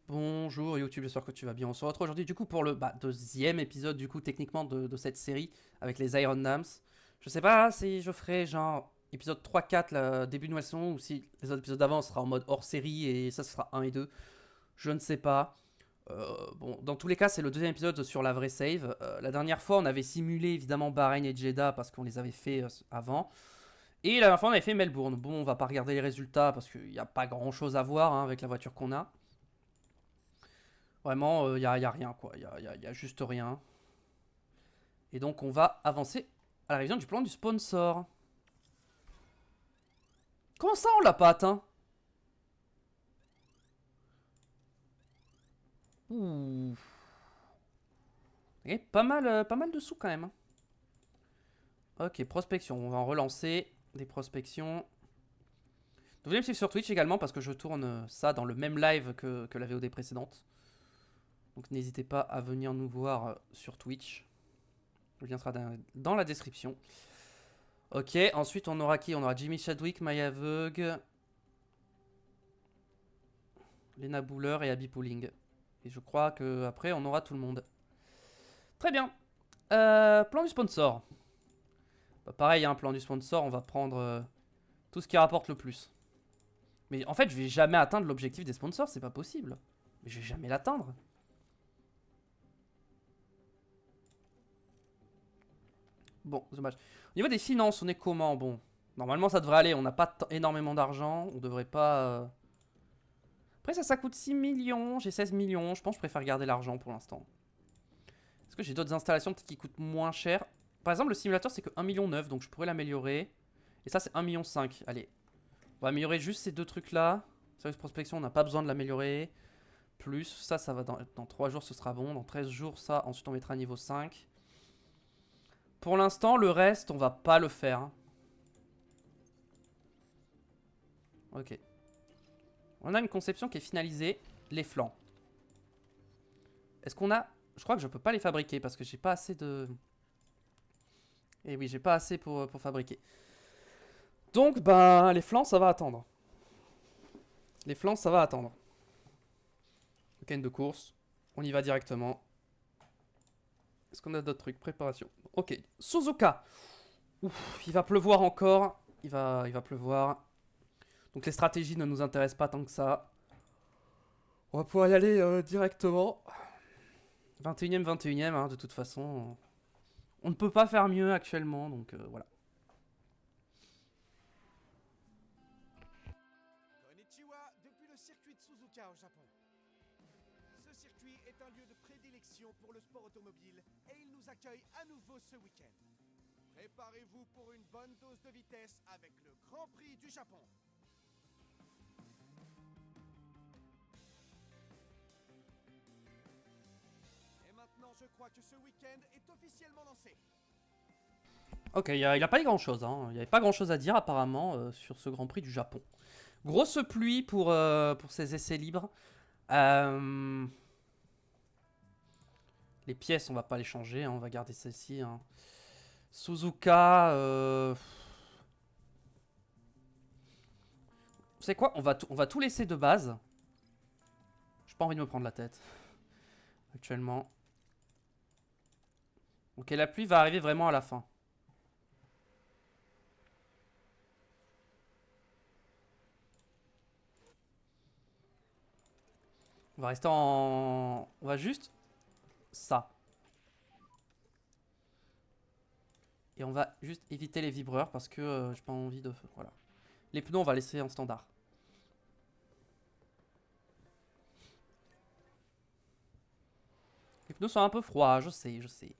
Bonjour YouTube, j'espère que tu vas bien. On se retrouve aujourd'hui du coup pour le deuxième épisode du coup techniquement de cette série avec les Iron Nams. Je sais pas si je ferai genre épisode 3-4 début de nouvelle saison ou si les autres épisodes d'avant sera en mode hors série et ça ce sera 1 et 2. Je ne sais pas. Bon, dans tous les cas c'est le deuxième épisode sur la vraie save. La dernière fois on avait simulé évidemment Bahreïn et Jeddah parce qu'on les avait fait avant. Et la dernière fois on avait fait Melbourne. Bon on va pas regarder les résultats parce qu'il n'y a pas grand chose à voir hein, avec la voiture qu'on a. Vraiment, y a rien, quoi. Y a juste rien. Et donc, on va avancer à la révision du plan du sponsor. Comment ça, on l'a pas atteint? Ouh. Et pas mal de sous, quand même, hein. Ok, prospection. On va en relancer des prospections. Vous pouvez me suivre sur Twitch également, parce que je tourne ça dans le même live que la VOD précédente. Donc, n'hésitez pas à venir nous voir sur Twitch. Le lien sera dans la description. Ok, ensuite on aura qui? On aura Jimmy Chadwick, Maya Veug, Lena Bouler et Abby Pooling. Et je crois qu'après on aura tout le monde. Très bien. Plan du sponsor. Bah, pareil, hein, plan du sponsor, on va prendre tout ce qui rapporte le plus. Mais en fait, je vais jamais atteindre l'objectif des sponsors, c'est pas possible. Mais je vais jamais l'atteindre. Bon, dommage. Au niveau des finances, on est comment? Bon, normalement ça devrait aller, on n'a pas énormément d'argent, on devrait pas... Après ça coûte 6 millions, j'ai 16 millions, je pense que je préfère garder l'argent pour l'instant. Est-ce que j'ai d'autres installations peut-être qui coûtent moins cher? Par exemple, le simulateur c'est que 1,9 million, donc je pourrais l'améliorer. Et ça c'est 1,5 million. Allez, on va améliorer juste ces deux trucs là. Service prospection, on n'a pas besoin de l'améliorer. Plus, ça va dans 3 jours ce sera bon. Dans 13 jours, ça, ensuite on mettra à niveau 5. Pour l'instant, le reste, on va pas le faire, hein. Ok. On a une conception qui est finalisée. Les flancs. Est-ce qu'on a... Je crois que je peux pas les fabriquer parce que j'ai pas assez de... Et oui, j'ai pas assez pour fabriquer. Donc, ben, les flancs, ça va attendre. Les flancs, ça va attendre. Week-end de course. On y va directement. Est-ce qu'on a d'autres trucs? Préparation. Ok. Suzuka. Ouf, il va pleuvoir encore. Il va pleuvoir. Donc les stratégies ne nous intéressent pas tant que ça. On va pouvoir y aller directement. 21ème, 21ème, hein, de toute façon. On ne peut pas faire mieux actuellement, donc voilà. Konnichiwa, depuis le circuit de Suzuka au Japon. Ce circuit est un lieu de prédilection pour le sport automobile et il nous accueille à nouveau ce week-end. Préparez-vous pour une bonne dose de vitesse avec le Grand Prix du Japon. Et maintenant, je crois que ce week-end est officiellement lancé. Ok, il a pas dit grand chose, hein. Il n'y avait pas grand chose à dire apparemment sur ce Grand Prix du Japon. Grosse pluie pour ces essais libres. Les pièces, on va pas les changer, hein, on va garder celle-ci, hein. Suzuka. Vous savez quoi, on va tout laisser de base. J'ai pas envie de me prendre la tête. Actuellement. Ok, la pluie va arriver vraiment à la fin. On va rester en... On va juste... Ça. Et on va juste éviter les vibreurs parce que j'ai pas envie de... Voilà. Les pneus, on va laisser en standard. Les pneus sont un peu froids, je sais, je sais.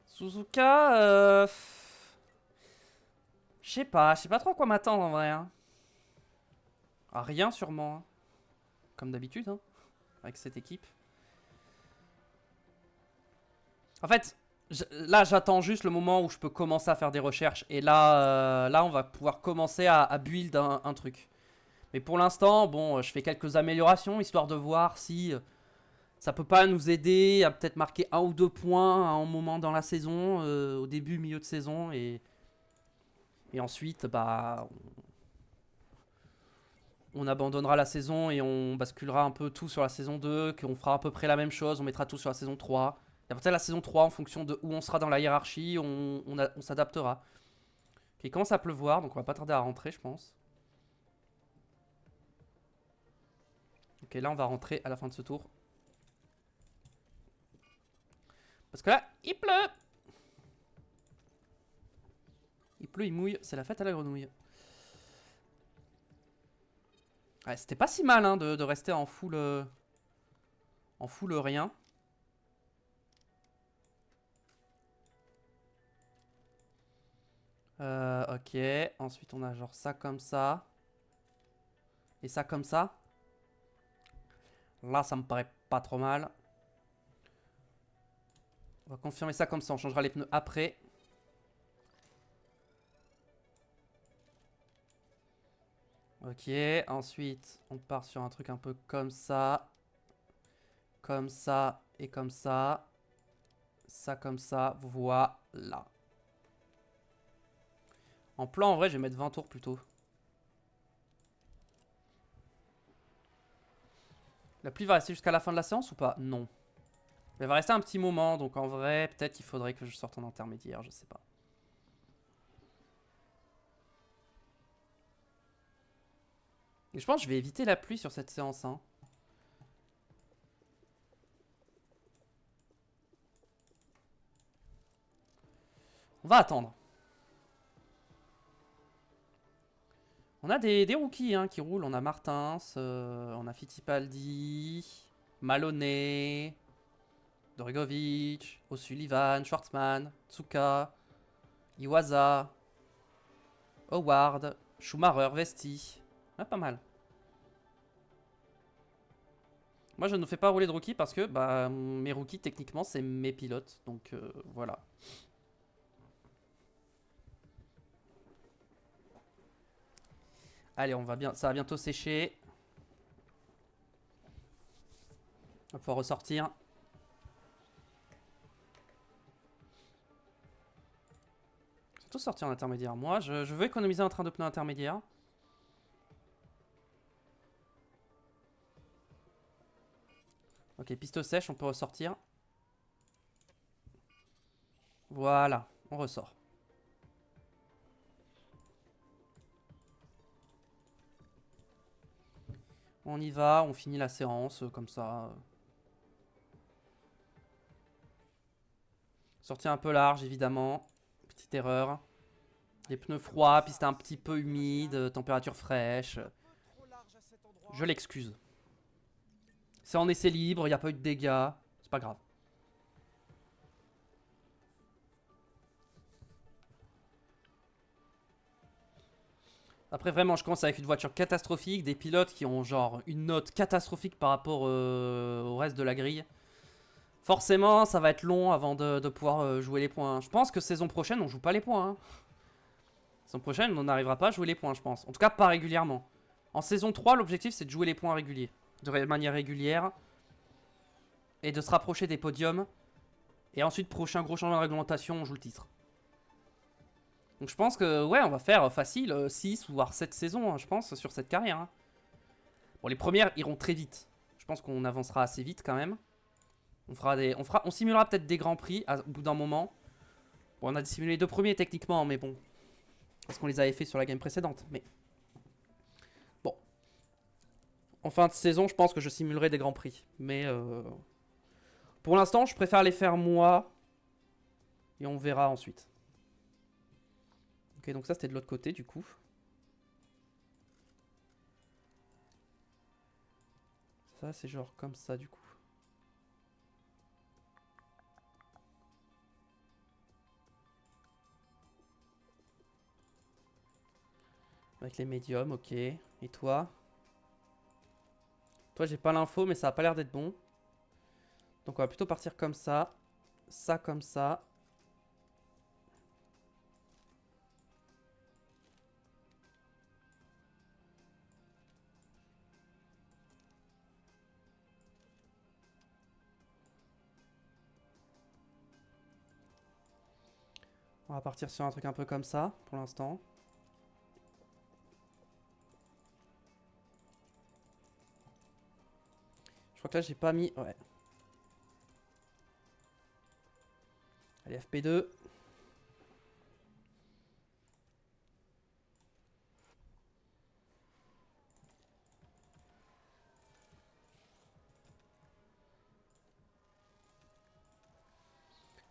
Suzuka, je sais pas trop à quoi m'attendre en vrai, hein. À rien sûrement, hein. Comme d'habitude, hein, avec cette équipe. En fait, là j'attends juste le moment où je peux commencer à faire des recherches. Et là, là on va pouvoir commencer à build un truc. Mais pour l'instant, bon, je fais quelques améliorations, histoire de voir si Ça peut pas nous aider à peut-être marquer 1 ou 2 points à un moment dans la saison, au début, milieu de saison, et ensuite, bah, on abandonnera la saison et on basculera un peu tout sur la saison 2, qu'on fera à peu près la même chose, on mettra tout sur la saison 3. Et à partir de la saison 3, en fonction de où on sera dans la hiérarchie, on s'adaptera. Ok, il commence à pleuvoir, donc on va pas tarder à rentrer, je pense. Ok, là on va rentrer à la fin de ce tour. Parce que là, il pleut. Il pleut, il mouille, c'est la fête à la grenouille. Ouais, c'était pas si mal hein, de rester en full rien. Ok, ensuite on a genre ça comme ça. Et ça comme ça. Là, ça me paraît pas trop mal. On va confirmer ça comme ça, on changera les pneus après. Ok, ensuite on part sur un truc un peu comme ça. Comme ça et comme ça. Ça comme ça, voilà. En plan, en vrai, je vais mettre 20 tours plutôt. La pluie va rester jusqu'à la fin de la séance ou pas? Non. Elle va rester un petit moment, donc en vrai, peut-être qu'il faudrait que je sorte en intermédiaire, je sais pas. Et je pense que je vais éviter la pluie sur cette séance. Hein. On va attendre. On a des rookies hein, qui roulent. On a Martins, on a Fittipaldi, Maloney, Dorigovic, O'Sullivan, Schwartzman, Tsuka, Iwaza, Howard, Schumacher, Vesti. Ah, pas mal. Moi, je ne fais pas rouler de rookies parce que bah, mes rookies, techniquement, c'est mes pilotes. Donc voilà. Allez, ça va bientôt sécher. On va pouvoir ressortir. Surtout sortir en intermédiaire. Moi, je veux économiser un train de pneus intermédiaire. Ok, piste sèche, on peut ressortir. Voilà, on ressort. On y va, on finit la séance comme ça. Sortie un peu large, évidemment. Petite erreur. Les pneus froids, piste un petit peu humide, température fraîche. Je l'excuse. C'est en essai libre, il n'y a pas eu de dégâts. C'est pas grave. Après, vraiment, je commence avec une voiture catastrophique, des pilotes qui ont genre une note catastrophique par rapport au reste de la grille. Forcément, ça va être long avant de pouvoir jouer les points. Je pense que saison prochaine, on joue pas les points. Hein. Saison prochaine, on n'arrivera pas à jouer les points, je pense. En tout cas, pas régulièrement. En saison 3, l'objectif, c'est de jouer les points réguliers. De manière régulière. Et de se rapprocher des podiums. Et ensuite, prochain gros changement de réglementation, on joue le titre. Donc je pense que, ouais, on va faire facile 6 voire 7 saisons, hein, je pense, sur cette carrière. Hein. Bon, les premières iront très vite. Je pense qu'on avancera assez vite quand même. On simulera peut-être des grands prix au bout d'un moment. Bon, on a simulé les 2 premiers techniquement, mais bon. Parce qu'on les avait fait sur la game précédente. Mais bon. En fin de saison, je pense que je simulerai des grands prix. Mais pour l'instant, je préfère les faire moi. Et on verra ensuite. Ok, donc ça c'était de l'autre côté du coup. Ça c'est genre comme ça du coup. Avec les médiums, ok. Et toi? Toi j'ai pas l'info mais ça a pas l'air d'être bon. Donc on va plutôt partir comme ça. Ça comme ça. On va partir sur un truc un peu comme ça, pour l'instant. Je crois que là, j'ai pas mis... Ouais. Allez, FP2.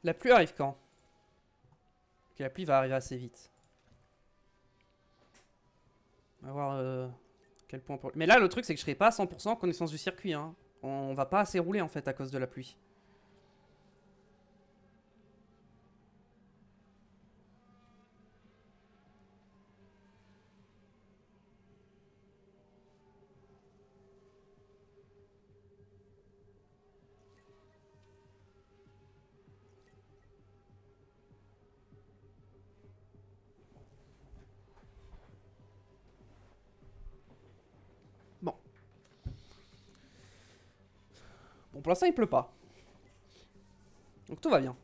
La pluie arrive quand? Ok, la pluie va arriver assez vite. On va voir quel point pour... Mais là, le truc, c'est que je serai pas à 100% en connaissance du circuit. Hein. On va pas assez rouler, en fait, à cause de la pluie. Bon. Bon, pour l'instant, il pleut pas. Donc tout va bien.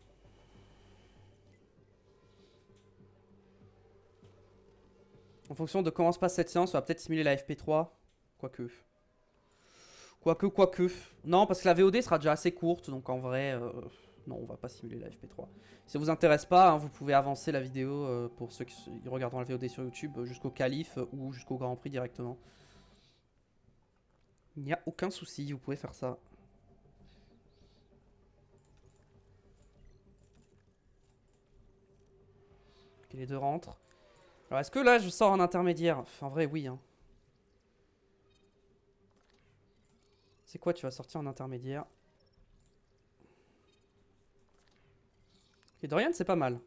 En fonction de comment se passe cette séance, on va peut-être simuler la FP3. Quoique. Quoique. Non, parce que la VOD sera déjà assez courte, donc en vrai... Non, on va pas simuler la FP3. Si ça vous intéresse pas, hein, vous pouvez avancer la vidéo pour ceux qui regarderont la VOD sur YouTube jusqu'au qualif ou jusqu'au Grand Prix directement. Il n'y a aucun souci, vous pouvez faire ça. Ok, les deux rentrent. Alors, est-ce que là, je sors en intermédiaire? Enfin, en vrai, oui. Hein. C'est quoi, tu vas sortir en intermédiaire? Ok, Dorian, c'est pas mal.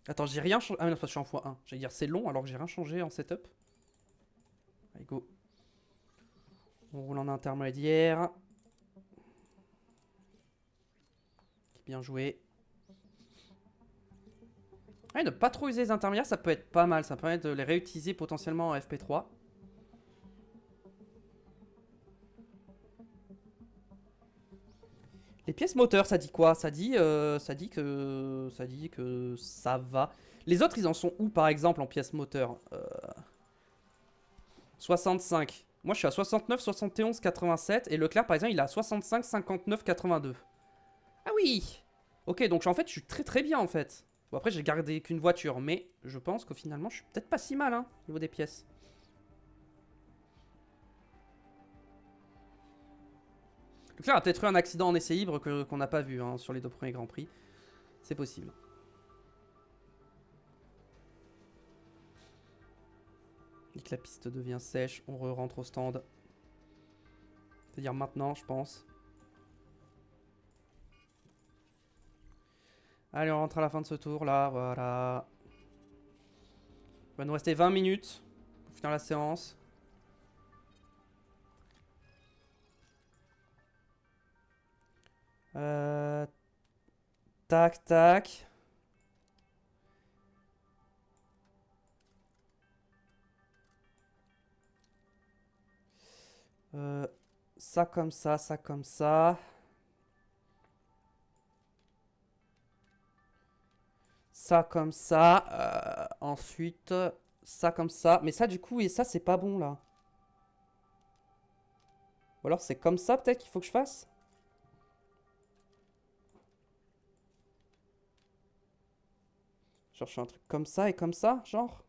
Attends, j'ai rien changé. Ah non, je suis en x1. J'allais dire, c'est long alors que j'ai rien changé en setup. Allez, go. On roule en intermédiaire. Bien joué. Ah, ne pas trop user les intermédiaires, ça peut être pas mal. Ça permet de les réutiliser potentiellement en FP3. Les pièces moteurs, ça dit quoi? Ça dit que ça va. Les autres, ils en sont où, par exemple, en pièces moteurs 65. Moi, je suis à 69, 71, 87. Et Leclerc, par exemple, il est à 65, 59, 82. Ah oui! Ok, donc en fait, je suis très très bien, en fait. Bon, après, j'ai gardé qu'une voiture. Mais je pense que finalement, je suis peut-être pas si mal, hein, au niveau des pièces. Leclerc a peut-être eu un accident en essai libre qu'on n'a pas vu hein, sur les deux premiers Grands Prix. C'est possible. Dès que la piste devient sèche, on re-rentre au stand. C'est-à-dire maintenant, je pense. Allez, on rentre à la fin de ce tour, là, voilà. Il va nous rester 20 minutes pour finir la séance. Euh... Tac, tac. Ça comme ça, ça comme ça. Ça comme ça. Ensuite, ça comme ça. Mais ça, du coup, et ça, c'est pas bon, là. Ou alors, c'est comme ça, peut-être, qu'il faut que je fasse? Genre, je fais un truc comme ça et comme ça, genre?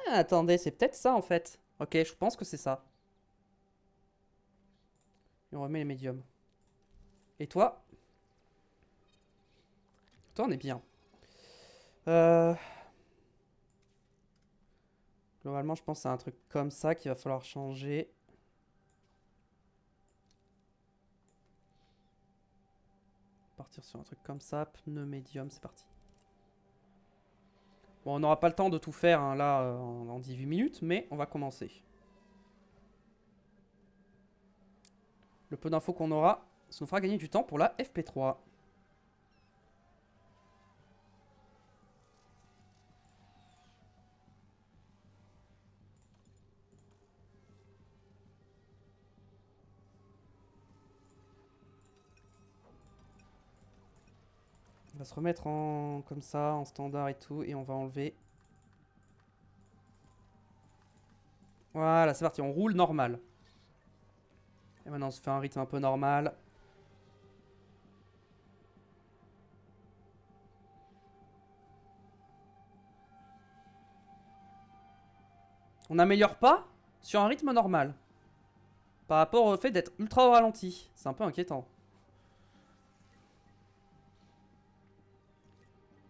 Ah, attendez, c'est peut-être ça, en fait. Ok, je pense que c'est ça. Et on remet les médiums. Et toi? Toi, on est bien. Globalement, je pense que c'est un truc comme ça qu'il va falloir changer. Partir sur un truc comme ça. Pneu médium, c'est parti. Bon, on n'aura pas le temps de tout faire hein, là en 18 minutes, mais on va commencer. Le peu d'infos qu'on aura, ça nous fera gagner du temps pour la FP3. va se remettre en comme ça, en standard et tout, et on va enlever. Voilà, c'est parti, on roule normal. Et maintenant on se fait un rythme un peu normal. On n'améliore pas sur un rythme normal. Par rapport au fait d'être ultra au ralenti. C'est un peu inquiétant.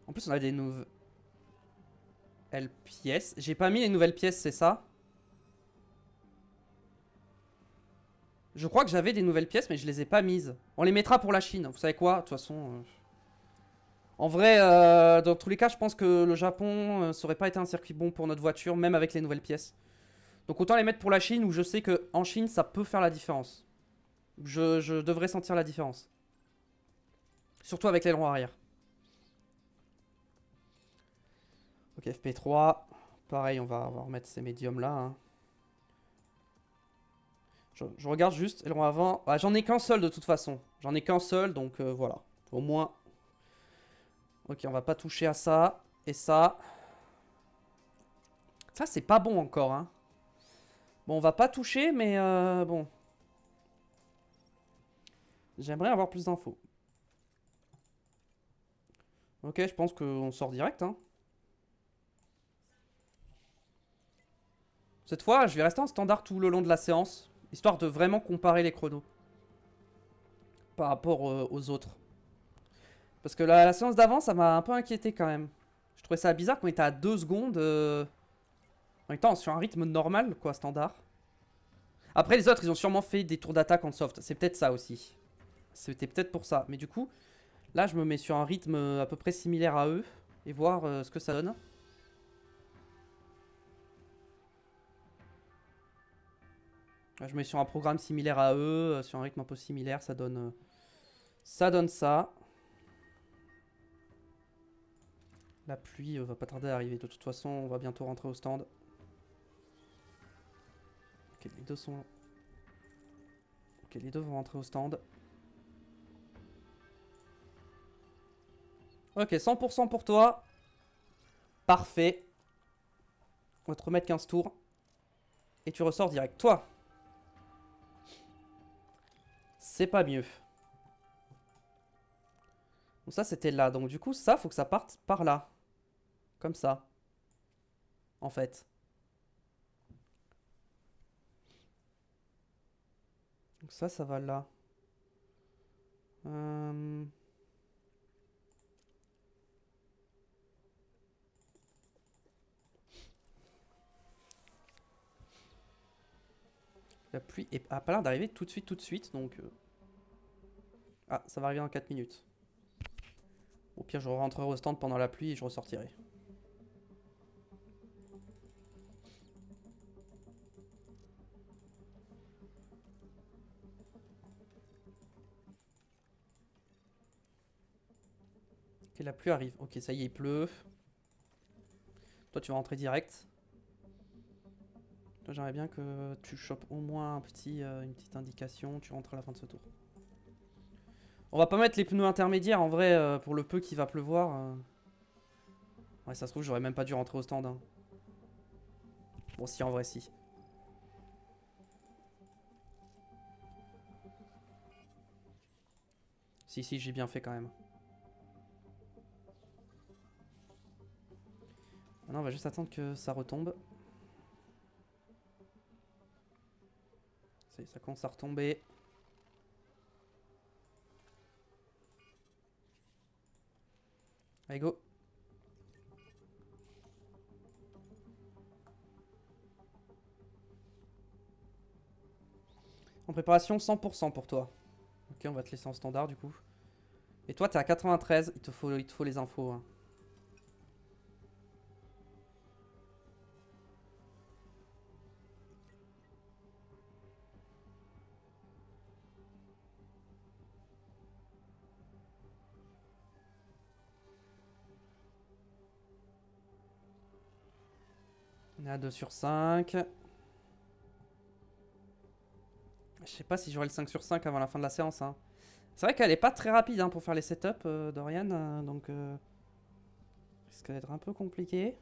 En plus on a des nouvelles pièces. J'ai pas mis les nouvelles pièces, c'est ça? Je crois que j'avais des nouvelles pièces, mais je les ai pas mises. On les mettra pour la Chine. Vous savez quoi? De toute façon... En vrai, dans tous les cas, je pense que le Japon, ça aurait pas été un circuit bon pour notre voiture, même avec les nouvelles pièces. Donc autant les mettre pour la Chine, où je sais qu'en Chine, ça peut faire la différence. Je devrais sentir la différence. Surtout avec l'aileron arrière. Ok, FP3. Pareil, on va remettre ces médiums là. Hein. Je regarde juste, aileron avant. Ah, j'en ai qu'un seul de toute façon. J'en ai qu'un seul, donc voilà. Au moins. Ok, on va pas toucher à ça. Et ça. Ça, c'est pas bon encore. Hein. Bon, on va pas toucher, mais bon. J'aimerais avoir plus d'infos. Ok, je pense qu'on sort direct. Hein. Cette fois, je vais rester en standard tout le long de la séance. Histoire de vraiment comparer les chronos. Par rapport aux autres. Parce que la séance d'avant, ça m'a un peu inquiété quand même. Je trouvais ça bizarre qu'on était à 2 secondes. En même temps, sur un rythme normal, quoi, standard. Après, les autres, ils ont sûrement fait des tours d'attaque en soft. C'est peut-être ça aussi. C'était peut-être pour ça. Mais du coup, là, je me mets sur un rythme à peu près similaire à eux. Et voir ce que ça donne. Là, je me mets sur un programme similaire à eux. Sur un rythme un peu similaire, ça donne... ça donne ça. La pluie va pas tarder à arriver. De toute façon, on va bientôt rentrer au stand. Ok, les deux sont... Ok, les deux vont rentrer au stand. Ok, 100% pour toi. Parfait. On va te remettre 15 tours. Et tu ressors direct. Toi. C'est pas mieux. Donc ça, c'était là. Donc du coup, ça, faut que ça parte par là. Comme ça. En fait. Donc ça va là. La pluie a pas l'air d'arriver tout de suite. Donc... Ah, ça va arriver dans 4 minutes. Au pire, je rentrerai au stand pendant la pluie et je ressortirai. Ok, la pluie arrive. Ok, ça y est, il pleut. Toi, tu vas rentrer direct. Toi, j'aimerais bien que tu chopes au moins une petite indication. Tu rentres à la fin de ce tour. On va pas mettre les pneus intermédiaires en vrai pour le peu qu'il va pleuvoir. Ouais, ça se trouve, j'aurais même pas dû rentrer au stand. Hein. Bon, si, en vrai, si. Si, j'ai bien fait quand même. Maintenant, on va juste attendre que ça retombe. Ça commence à retomber. Allez, go. En préparation 100% pour toi. Ok, on va te laisser en standard du coup. Et toi, t'es à 93. Il te faut les infos. Hein. On est à 2 sur 5. Je sais pas si j'aurai le 5 sur 5 avant la fin de la séance. Hein. C'est vrai qu'elle est pas très rapide hein, pour faire les setups, Dorian. Donc, risque d'être un peu compliqué.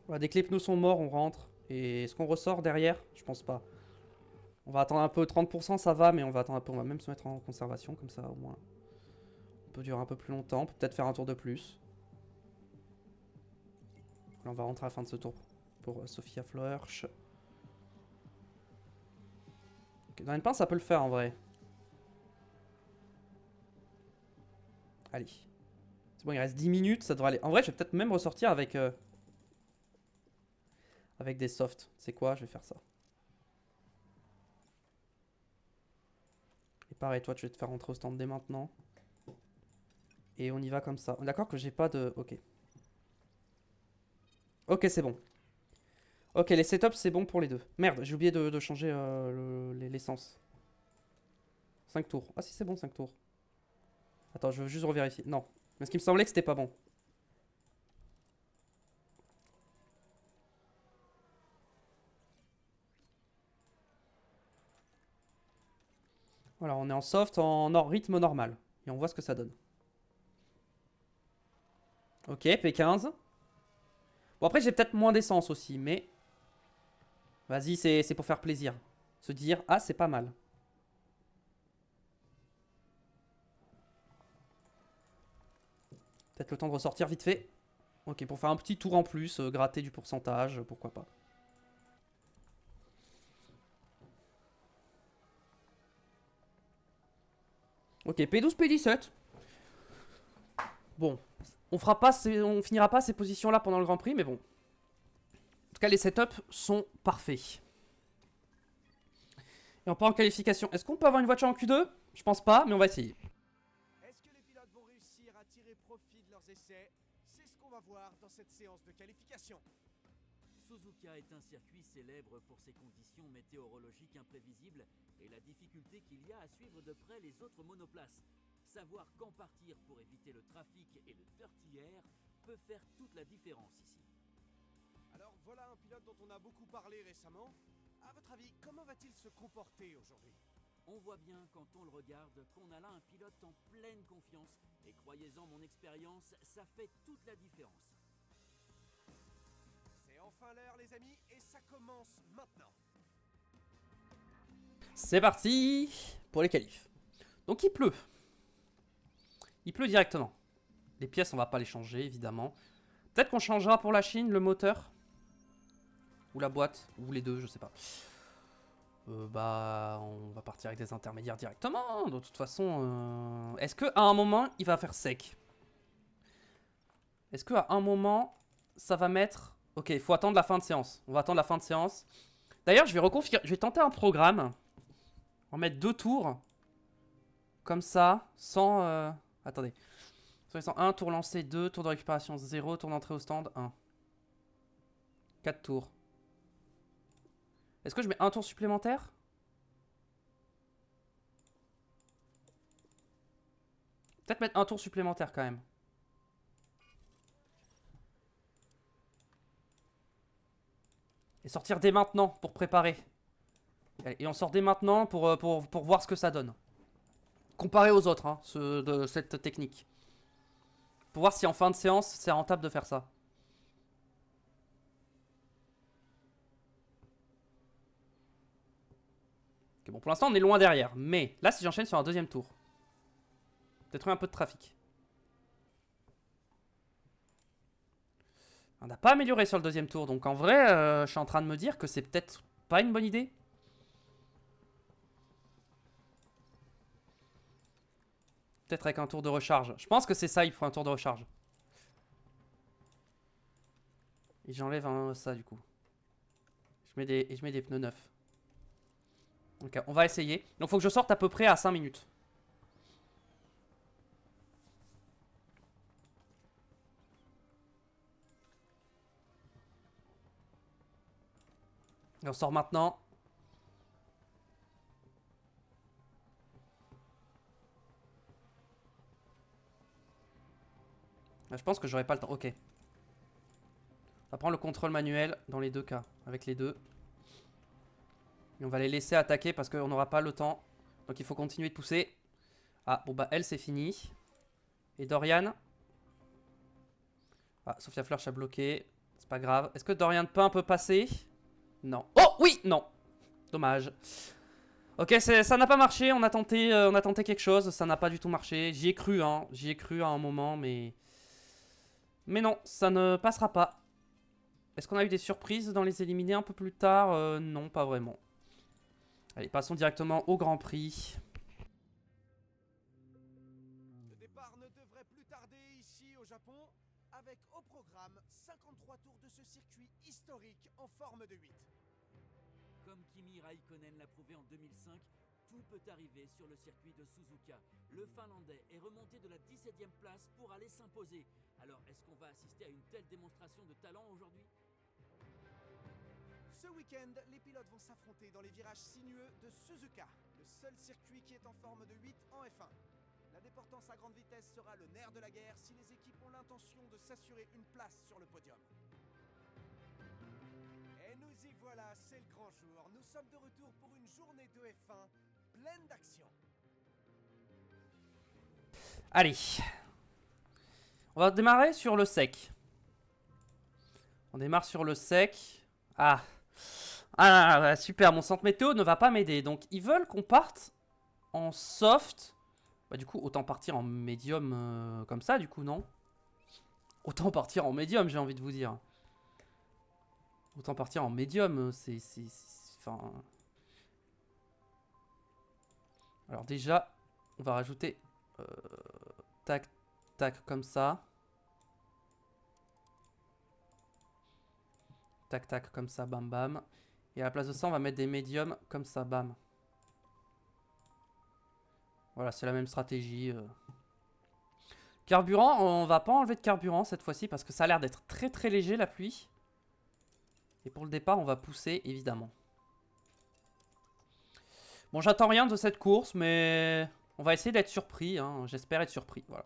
Voilà, dès que les pneus sont morts, on rentre. Et est-ce qu'on ressort derrière? Je pense pas. On va attendre un peu, 30% ça va, mais on va attendre un peu. On va même se mettre en conservation, comme ça au moins. On peut durer un peu plus longtemps. On peut peut-être faire un tour de plus. Là, on va rentrer à la fin de ce tour pour Sophia Flörsch. Okay, dans une pince, ça peut le faire en vrai. Allez. C'est bon, il reste 10 minutes, ça devrait aller. En vrai, je vais peut-être même ressortir avec... avec des softs. C'est quoi? Je vais faire ça. Et pareil, toi, tu vas te faire rentrer au stand dès maintenant. Et on y va comme ça. D'accord que j'ai pas de... Ok. Ok, c'est bon. Ok, les setups, c'est bon pour les deux. Merde, j'ai oublié de changer l'essence. 5 tours. Ah si, c'est bon, 5 tours. Attends, je veux juste revérifier. Non. Mais ce qui me semblait que c'était pas bon. Voilà, on est en soft, en rythme normal. Et on voit ce que ça donne. Ok, P15. Bon, après, j'ai peut-être moins d'essence aussi, mais... Vas-y, c'est pour faire plaisir. Se dire, ah, c'est pas mal. Peut-être le temps de ressortir vite fait. Ok, pour faire un petit tour en plus, gratter du pourcentage, pourquoi pas. Ok, P12, P17. Bon, on finira pas ces positions-là pendant le Grand Prix, mais bon. En tout cas, les setups sont parfaits. Et on part en qualification. Est-ce qu'on peut avoir une voiture en Q2? Je pense pas, mais on va essayer. Est-ce que les pilotes vont réussir à tirer profit de leurs essais? C'est ce qu'on va voir dans cette séance de qualification. Suzuka est un circuit célèbre pour ses conditions météorologiques imprévisibles et la difficulté qu'il y a à suivre de près les autres monoplaces. Savoir quand partir pour éviter le trafic et le dirty air peut faire toute la différence ici. Alors voilà un pilote dont on a beaucoup parlé récemment. À votre avis, comment va-t-il se comporter aujourd'hui? On voit bien quand on le regarde qu'on a là un pilote en pleine confiance et croyez-en mon expérience, ça fait toute la différence. C'est enfin l'heure les amis et ça commence maintenant. C'est parti pour les qualifs. Donc il pleut. Il pleut directement. Les pièces, on va pas les changer, évidemment. Peut-être qu'on changera pour la Chine le moteur. Ou la boîte. Ou les deux, je sais pas. Bah, on va partir avec des intermédiaires directement. De toute façon, est-ce qu'à un moment, il va faire sec? Est-ce qu'à un moment, ça va mettre... Ok, il faut attendre la fin de séance. On va attendre la fin de séance. D'ailleurs, je vais tenter un programme. On va mettre 2 tours. Comme ça, sans... Attendez. 1, tour lancé, 2, tour de récupération 0, tour d'entrée au stand 1. 4 tours. Est-ce que je mets un tour supplémentaire? Peut-être mettre un tour supplémentaire quand même. Et sortir dès maintenant pour préparer. Et on sort dès maintenant pour voir ce que ça donne. Comparé aux autres, hein, de cette technique. Pour voir si en fin de séance, c'est rentable de faire ça. Okay, bon, pour l'instant, on est loin derrière. Mais là, si j'enchaîne sur un deuxième tour, peut-être un peu de trafic. On n'a pas amélioré sur le deuxième tour. Donc en vrai, je suis en train de me dire que c'est peut-être pas une bonne idée. Peut-être avec un tour de recharge. Je pense que c'est ça, il faut un tour de recharge. Et j'enlève ça du coup. Je mets des pneus neufs. Ok, on va essayer. Donc faut que je sorte à peu près à 5 minutes. Et on sort maintenant. Je pense que j'aurai pas le temps. Ok. On va prendre le contrôle manuel dans les deux cas. Avec les deux. Et on va les laisser attaquer parce qu'on n'aura pas le temps Donc il faut continuer de pousser. Ah, bon bah elle c'est fini. Et Dorian. Ah, Sophia Flörsch a bloqué. C'est pas grave. Est-ce que Dorian peut un peu passer? Non. Oh oui, non. Dommage. Ok, ça n'a pas marché. On a tenté quelque chose. Ça n'a pas du tout marché. J'y ai cru, hein. J'y ai cru à un moment, mais... Mais non, ça ne passera pas. Est-ce qu'on a eu des surprises dans les éliminés un peu plus tard? Non, pas vraiment. Allez, passons directement au Grand Prix. Le départ ne devrait plus tarder ici au Japon, avec au programme 53 tours de ce circuit historique en forme de 8. Comme Kimi Raikkonen l'a prouvé en 2005, tout peut arriver sur le circuit de Suzuka. Le Finlandais est remonté de la 17e place pour aller s'imposer. Alors, est-ce qu'on va assister à une telle démonstration de talent aujourd'hui? Ce week-end, les pilotes vont s'affronter dans les virages sinueux de Suzuka, le seul circuit qui est en forme de 8 en F1. La déportance à grande vitesse sera le nerf de la guerre si les équipes ont l'intention de s'assurer une place sur le podium. Et nous y voilà, c'est le grand jour. Nous sommes de retour pour une journée de F1 pleine d'action. Allez. On va démarrer sur le sec. On démarre sur le sec. Ah. Ah, super. Mon centre météo ne va pas m'aider. Donc, ils veulent qu'on parte en soft. Bah, du coup, autant partir en médium comme ça, du coup, non? Autant partir en médium, j'ai envie de vous dire. Autant partir en médium, enfin... Alors déjà, on va rajouter... tac, tac, comme ça. Tac, tac, comme ça, bam, bam. Et à la place de ça, on va mettre des médiums, comme ça, bam. Voilà, c'est la même stratégie. Carburant, on va pas enlever de carburant cette fois-ci, parce que ça a l'air d'être très très léger, la pluie. Et pour le départ, on va pousser, évidemment. Bon, j'attends rien de cette course, mais on va essayer d'être surpris. Hein. J'espère être surpris, voilà.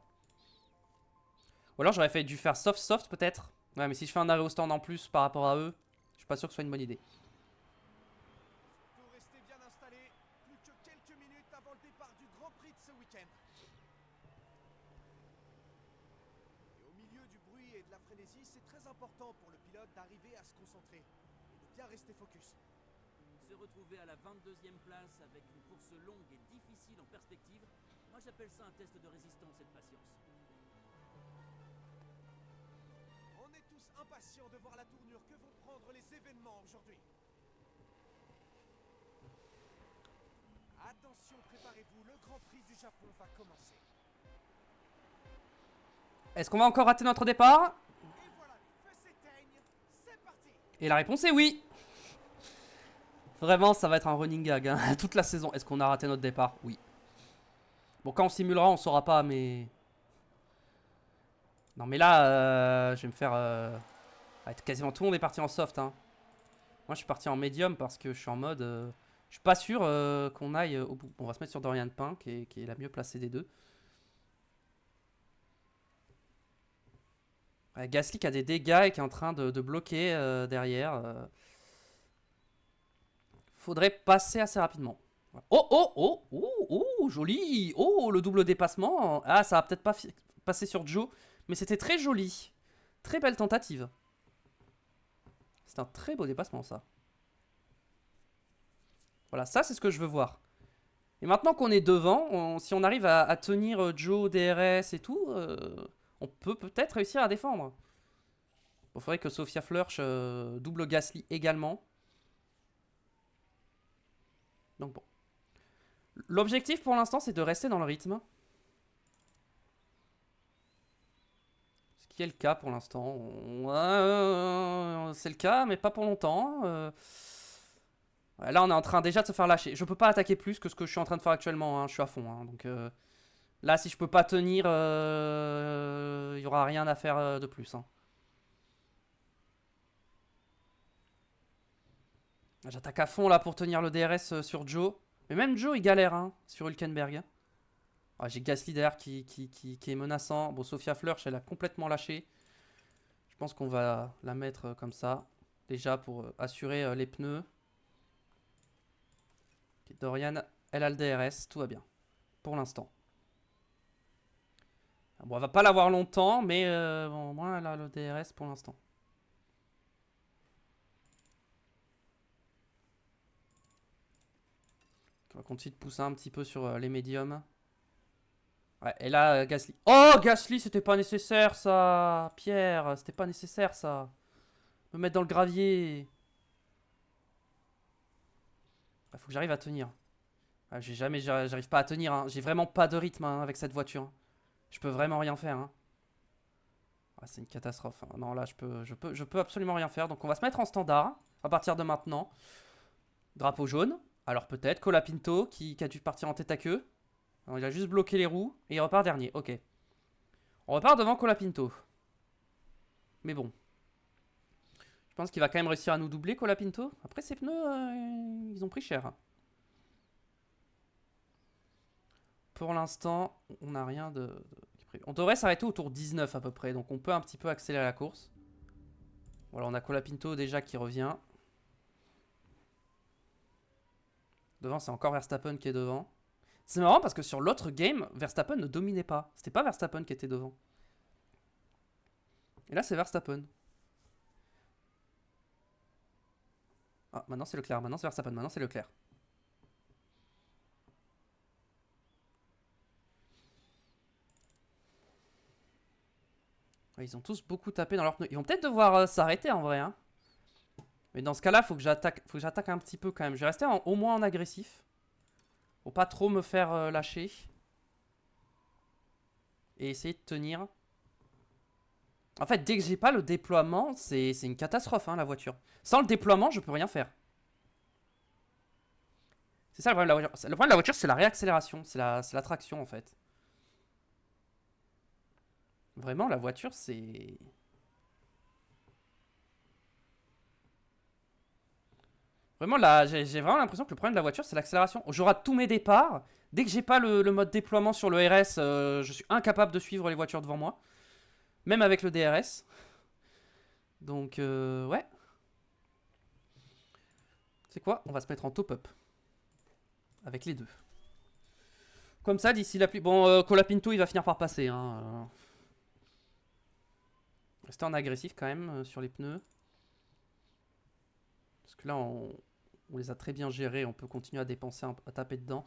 Ou alors j'aurais dû faire soft peut-être. Ouais, mais si je fais un arrêt au stand en plus par rapport à eux, je suis pas sûr que ce soit une bonne idée. Pour rester bien installé, plus que quelques minutes avant le départ du Grand Prix de ce week-end. Et au milieu du bruit et de la frénésie, c'est très important pour le pilote d'arriver à se concentrer et de bien rester focus. Se retrouver à la 22e place avec une course longue et difficile en perspective, moi j'appelle ça un test de résistance et de patience. On est tous impatients de voir la tournure que vont prendre les événements aujourd'hui. Attention, préparez-vous, le Grand Prix du Japon va commencer. Est-ce qu'on va encore rater notre départ? Et voilà, les feux s'éteignent, c'est parti. Et la réponse est oui. Vraiment, ça va être un running gag hein, toute la saison. Est-ce qu'on a raté notre départ? Oui. Bon, quand on simulera, on saura pas, mais... Non, mais là, je vais me faire... quasiment tout le monde est parti en soft. Hein. Moi, je suis parti en médium parce que je suis en mode... je suis pas sûr qu'on aille au bout. Bon, on va se mettre sur Dorian Pain, qui est la mieux placée des deux. Gasly qui a des dégâts et qui est en train de bloquer derrière. Faudrait passer assez rapidement. Oh, oh, oh, oh, oh, joli. Oh, le double dépassement. Ah, ça va peut-être pas passer sur Joe, mais c'était très joli. Très belle tentative. C'est un très beau dépassement, ça. Voilà, ça, c'est ce que je veux voir. Et maintenant qu'on est devant, si on arrive à tenir Joe, DRS et tout, on peut peut-être réussir à défendre. Il faudrait que Sophia Flörsch double Gasly également. Donc bon. L'objectif pour l'instant, c'est de rester dans le rythme. Ce qui est le cas pour l'instant. C'est le cas, mais pas pour longtemps. Là, on est en train déjà de se faire lâcher. Je peux pas attaquer plus que ce que je suis en train de faire actuellement. Hein. Je suis à fond. Hein. Donc là, si je peux pas tenir, il y aura rien à faire de plus. Hein. J'attaque à fond là pour tenir le DRS sur Joe. Mais même Joe, il galère hein, sur Hülkenberg. Ah, j'ai Gasly derrière qui est menaçant. Bon, Sophia Flörsch, elle a complètement lâché. Je pense qu'on va la mettre comme ça. Déjà pour assurer les pneus. Okay, Dorian Elle a le DRS, tout va bien. Pour l'instant. Bon, elle va pas l'avoir longtemps, mais bon, au moins elle a le DRS pour l'instant. On va continuer de pousser un petit peu sur les médiums. Ouais, et là, Gasly. Oh, Gasly, c'était pas nécessaire ça. Pierre, c'était pas nécessaire ça. Me mettre dans le gravier. Faut que j'arrive à tenir. Ah, j'arrive pas à tenir. Hein. J'ai vraiment pas de rythme hein, avec cette voiture. Je peux vraiment rien faire. Hein. Ah, c'est une catastrophe. Hein. Non, là, je peux absolument rien faire. Donc, on va se mettre en standard à partir de maintenant. Drapeau jaune. Alors, peut-être Colapinto qui a dû partir en tête à queue. Alors, il a juste bloqué les roues et il repart dernier. Ok. On repart devant Colapinto. Mais bon. Je pense qu'il va quand même réussir à nous doubler, Colapinto. Après, ses pneus, ils ont pris cher. Pour l'instant, on n'a rien de... On devrait s'arrêter autour de 19 à peu près. Donc, on peut un petit peu accélérer la course. Voilà, on a Colapinto déjà qui revient. Devant, c'est encore Verstappen qui est devant. C'est marrant parce que sur l'autre game, Verstappen ne dominait pas. C'était pas Verstappen qui était devant. Et là, c'est Verstappen. Ah, maintenant c'est Leclerc. Maintenant c'est Verstappen. Maintenant c'est Leclerc. Ils ont tous beaucoup tapé dans leurs pneus. Ils vont peut-être devoir s'arrêter en vrai. Hein. Mais dans ce cas-là, faut que j'attaque un petit peu quand même. Je vais rester au moins en agressif. Faut pas trop me faire lâcher. Et essayer de tenir. En fait, dès que j'ai pas le déploiement, c'est une catastrophe, hein, la voiture. Sans le déploiement, je peux rien faire. C'est ça le problème de la voiture. Le problème de la voiture, c'est la réaccélération. C'est la traction, en fait. Vraiment, la voiture, c'est... Vraiment, là, j'ai vraiment l'impression que le problème de la voiture, c'est l'accélération. J'aurai tous mes départs. Dès que j'ai pas le mode déploiement sur le RS, je suis incapable de suivre les voitures devant moi. Même avec le DRS. Donc, ouais. C'est quoi? On va se mettre en top-up. Avec les deux. Comme ça, d'ici la pluie... Bon, Colapinto, il va finir par passer. Hein. Rester en agressif quand même sur les pneus. Parce que là, on les a très bien gérés. On peut continuer à dépenser, à taper dedans.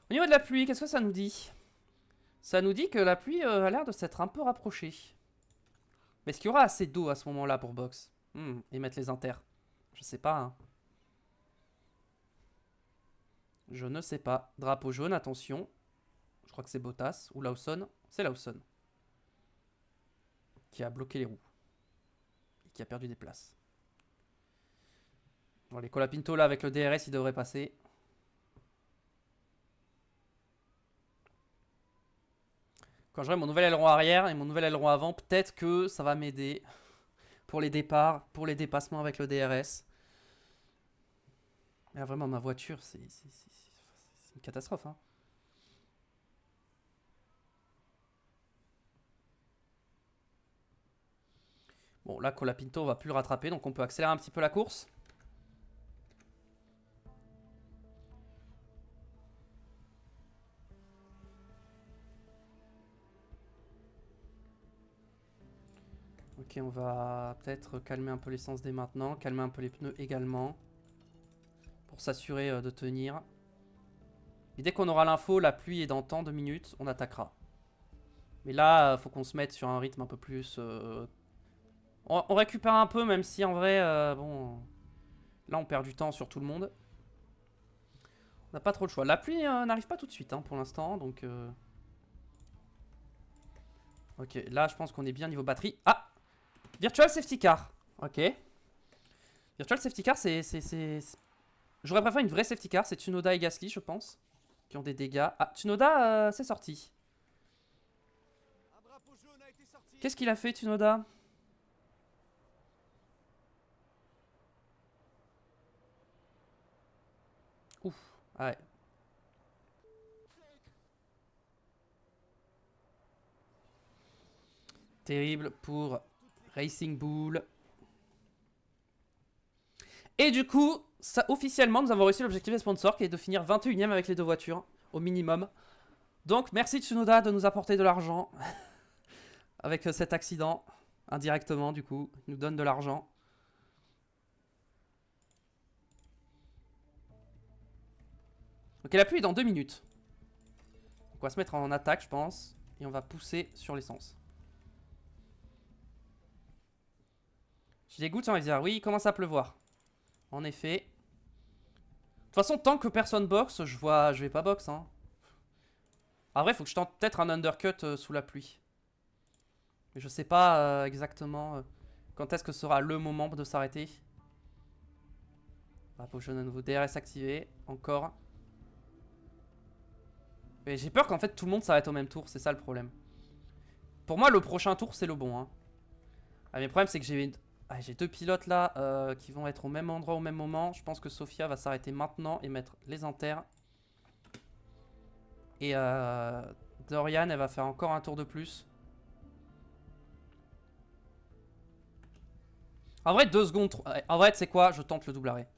Au niveau de la pluie, qu'est-ce que ça nous dit? Ça nous dit que la pluie a l'air de s'être un peu rapprochée. Mais est-ce qu'il y aura assez d'eau à ce moment-là pour box et mettre les inters? Je sais pas. Hein. Je ne sais pas. Drapeau jaune, attention. Je crois que c'est Bottas ou Lawson. C'est Lawson. Qui a bloqué les roues. Et qui a perdu des places. Bon, les Colapinto là avec le DRS, il devrait passer. Quand j'aurai mon nouvel aileron arrière et mon nouvel aileron avant, peut-être que ça va m'aider pour les départs, pour les dépassements avec le DRS. Mais là, vraiment, ma voiture, c'est une catastrophe. Hein. Bon, là, Colapinto, on va plus le rattraper, donc on peut accélérer un petit peu la course. Ok, on va peut-être calmer un peu l'essence dès maintenant, calmer un peu les pneus également, pour s'assurer de tenir. Et dès qu'on aura l'info, la pluie est dans tant de minutes, on attaquera. Mais là, faut qu'on se mette sur un rythme un peu plus... On récupère un peu, même si en vrai, bon... Là, on perd du temps sur tout le monde. On n'a pas trop le choix. La pluie n'arrive pas tout de suite, hein, pour l'instant, donc... Ok, là, je pense qu'on est bien niveau batterie. Ah! Virtual Safety Car. Ok. Virtual Safety Car, c'est... J'aurais préféré une vraie Safety Car. C'est Tsunoda et Gasly, je pense, qui ont des dégâts. Ah, Tsunoda, c'est sorti. Qu'est-ce qu'il a fait, Tsunoda? Ouf. Ah ouais. Terrible pour Racing Bull. Et du coup, ça, officiellement, nous avons réussi l'objectif des sponsors qui est de finir 21ème avec les 2 voitures, au minimum. Donc, merci Tsunoda de nous apporter de l'argent avec cet accident, indirectement du coup, il nous donne de l'argent. Ok, la pluie est dans 2 minutes. Donc, on va se mettre en attaque, je pense, et on va pousser sur l'essence. J'ai des gouttes en rivière. Oui, il commence à pleuvoir. En effet. De toute façon, tant que personne boxe, je vais pas boxe. Hein. Après, il faut que je tente peut-être un undercut sous la pluie. Mais je sais pas exactement quand est-ce que sera le moment de s'arrêter. On va potion à nouveau. DRS activé. Encore. Mais j'ai peur qu'en fait tout le monde s'arrête au même tour. C'est ça le problème. Pour moi, le prochain tour, c'est le bon. Hein. Ah, mais le problème, c'est que j'ai 2 pilotes là qui vont être au même endroit au même moment. Je pense que Sophia va s'arrêter maintenant et mettre les inters. Et Dorian, elle va faire encore un tour de plus. En vrai, 2 secondes. En vrai, tu sais quoi? Je tente le double arrêt.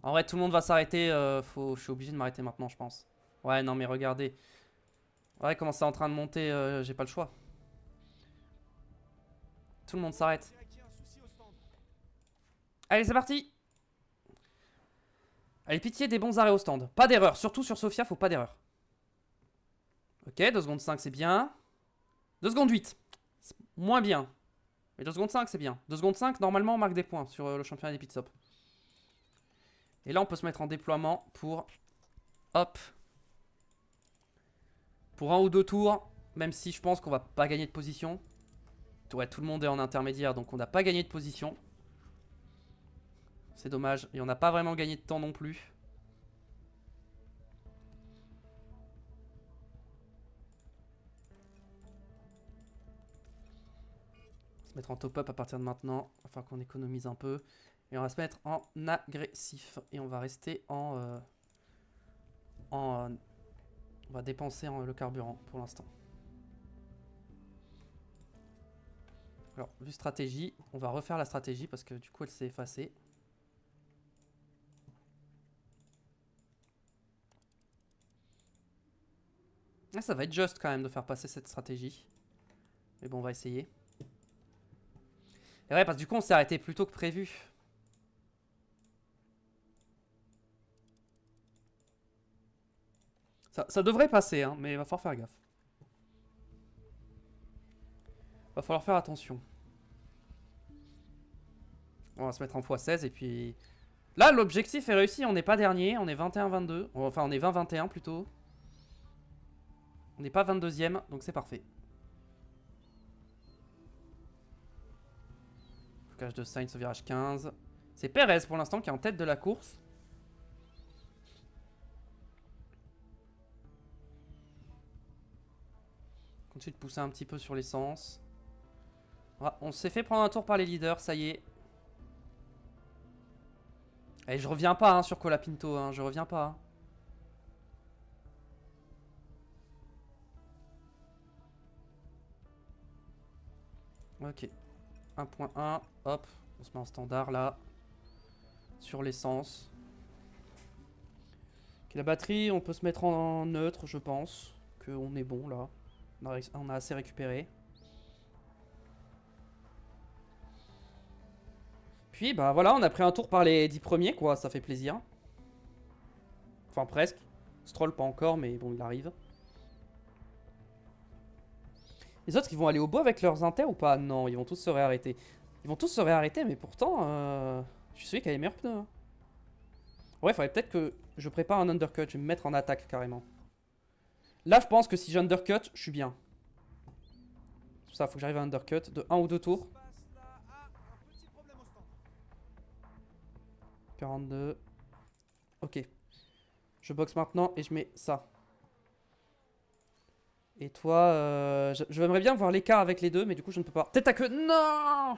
En vrai, tout le monde va s'arrêter. Je suis obligé de m'arrêter maintenant, je pense. Ouais, non, mais regardez. Ouais, comment c'est en train de monter, j'ai pas le choix. Tout le monde s'arrête. Allez, c'est parti. Allez, pitié des bons arrêts au stand. Pas d'erreur. Surtout sur Sophia, faut pas d'erreur. Ok, 2 secondes 5, c'est bien. 2 secondes 8. Moins bien. Mais 2 secondes 5, c'est bien. 2 secondes 5, normalement, on marque des points sur le championnat des pitstops. Et là, on peut se mettre en déploiement pour... Hop. Pour 1 ou 2 tours. Même si je pense qu'on va pas gagner de position. Ouais, tout le monde est en intermédiaire, donc on n'a pas gagné de position. C'est dommage. Et on n'a pas vraiment gagné de temps non plus. On va se mettre en top-up à partir de maintenant. Afin qu'on économise un peu. Et on va se mettre en agressif. Et on va rester on va dépenser le carburant pour l'instant. Alors, vue stratégie. On va refaire la stratégie parce que du coup elle s'est effacée. Ah, ça va être juste quand même de faire passer cette stratégie. Mais bon, on va essayer. Et ouais, parce que du coup, on s'est arrêté plus tôt que prévu. Ça devrait passer, hein, mais il va falloir faire gaffe. Va falloir faire attention. On va se mettre en x16 et puis... Là, l'objectif est réussi. On n'est pas dernier. On est 21-22. Enfin, on est 20-21 plutôt. On n'est pas 22ème, donc c'est parfait. Blocage de Sainz au virage 15. C'est Perez pour l'instant qui est en tête de la course. Continue de pousser un petit peu sur l'essence. Ah, on s'est fait prendre un tour par les leaders, ça y est. Et je reviens pas hein, sur Colapinto, hein, je reviens pas. Hein. Ok. 1.1, hop, on se met en standard là. Sur l'essence. Okay, la batterie, on peut se mettre en neutre, je pense. Qu'on est bon là. On a assez récupéré. Puis bah voilà, on a pris un tour par les 10 premiers quoi, ça fait plaisir. Enfin presque. Stroll pas encore, mais bon, il arrive. Les autres, ils vont aller au bout avec leurs inters ou pas? Non, ils vont tous se réarrêter. Ils vont tous se réarrêter, mais pourtant, je suis celui qui a les meilleurs pneus. Hein. Ouais, il faudrait peut-être que je prépare un undercut. Je vais me mettre en attaque carrément. Là, je pense que si j'undercut, je suis bien. C'est pour ça, il faut que j'arrive à undercut de 1 ou 2 tours. 42. Ok. Je boxe maintenant et je mets ça. Et toi, j'aimerais bien voir l'écart avec les deux, mais du coup, je ne peux pas. Tête à queue, non!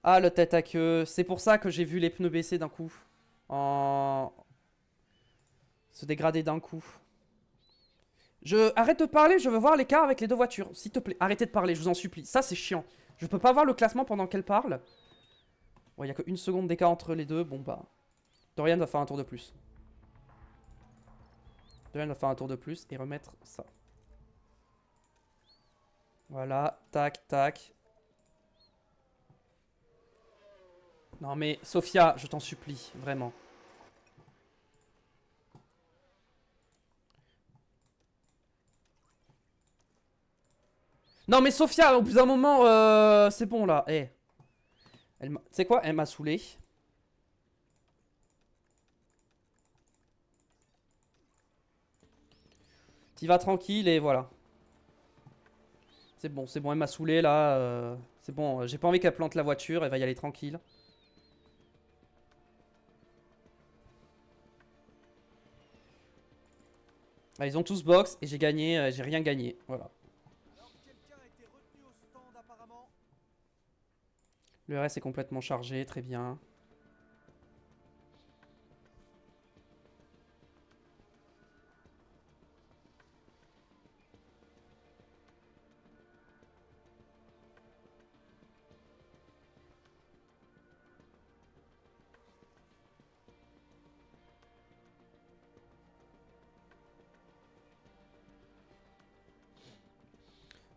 Ah, le tête à queue. C'est pour ça que j'ai vu les pneus baisser d'un coup. Se dégrader d'un coup. Arrête de parler, je veux voir l'écart avec les deux voitures. S'il te plaît, arrêtez de parler, je vous en supplie. Ça, c'est chiant. Je peux pas voir le classement pendant qu'elle parle. Bon, il n'y a qu'une seconde d'écart entre les deux. Bon, bah. Dorian va faire un tour de plus. Dorian va faire un tour de plus et remettre ça. Voilà, tac, tac. Non mais, Sophia, je t'en supplie, vraiment. Non mais Sophia, au bout d'un moment, c'est bon là. Eh. Tu sais quoi? Elle m'a saoulé. T'y vas tranquille et voilà. C'est bon, elle m'a saoulé là. C'est bon, j'ai pas envie qu'elle plante la voiture, elle va y aller tranquille. Ah, ils ont tous box et j'ai gagné, j'ai rien gagné. Voilà. Alors, quelqu'un a été retenu au stand apparemment. Le reste est complètement chargé, très bien.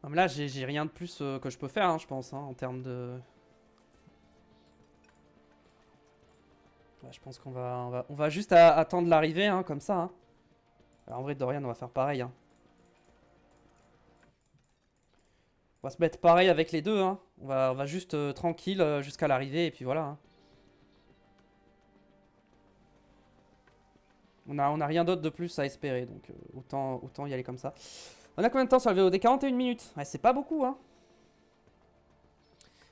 Non, mais là, j'ai rien de plus que je peux faire, hein, je pense, hein, en termes de... Ouais, je pense on va juste attendre l'arrivée, hein, comme ça. Hein. Alors, en vrai, Dorian, on va faire pareil. Hein. On va se mettre pareil avec les deux. Hein. On va juste tranquille jusqu'à l'arrivée, et puis voilà. Hein. On a rien d'autre de plus à espérer, donc autant y aller comme ça. On a combien de temps sur le VOD? 41 minutes. Ouais, c'est pas beaucoup, hein.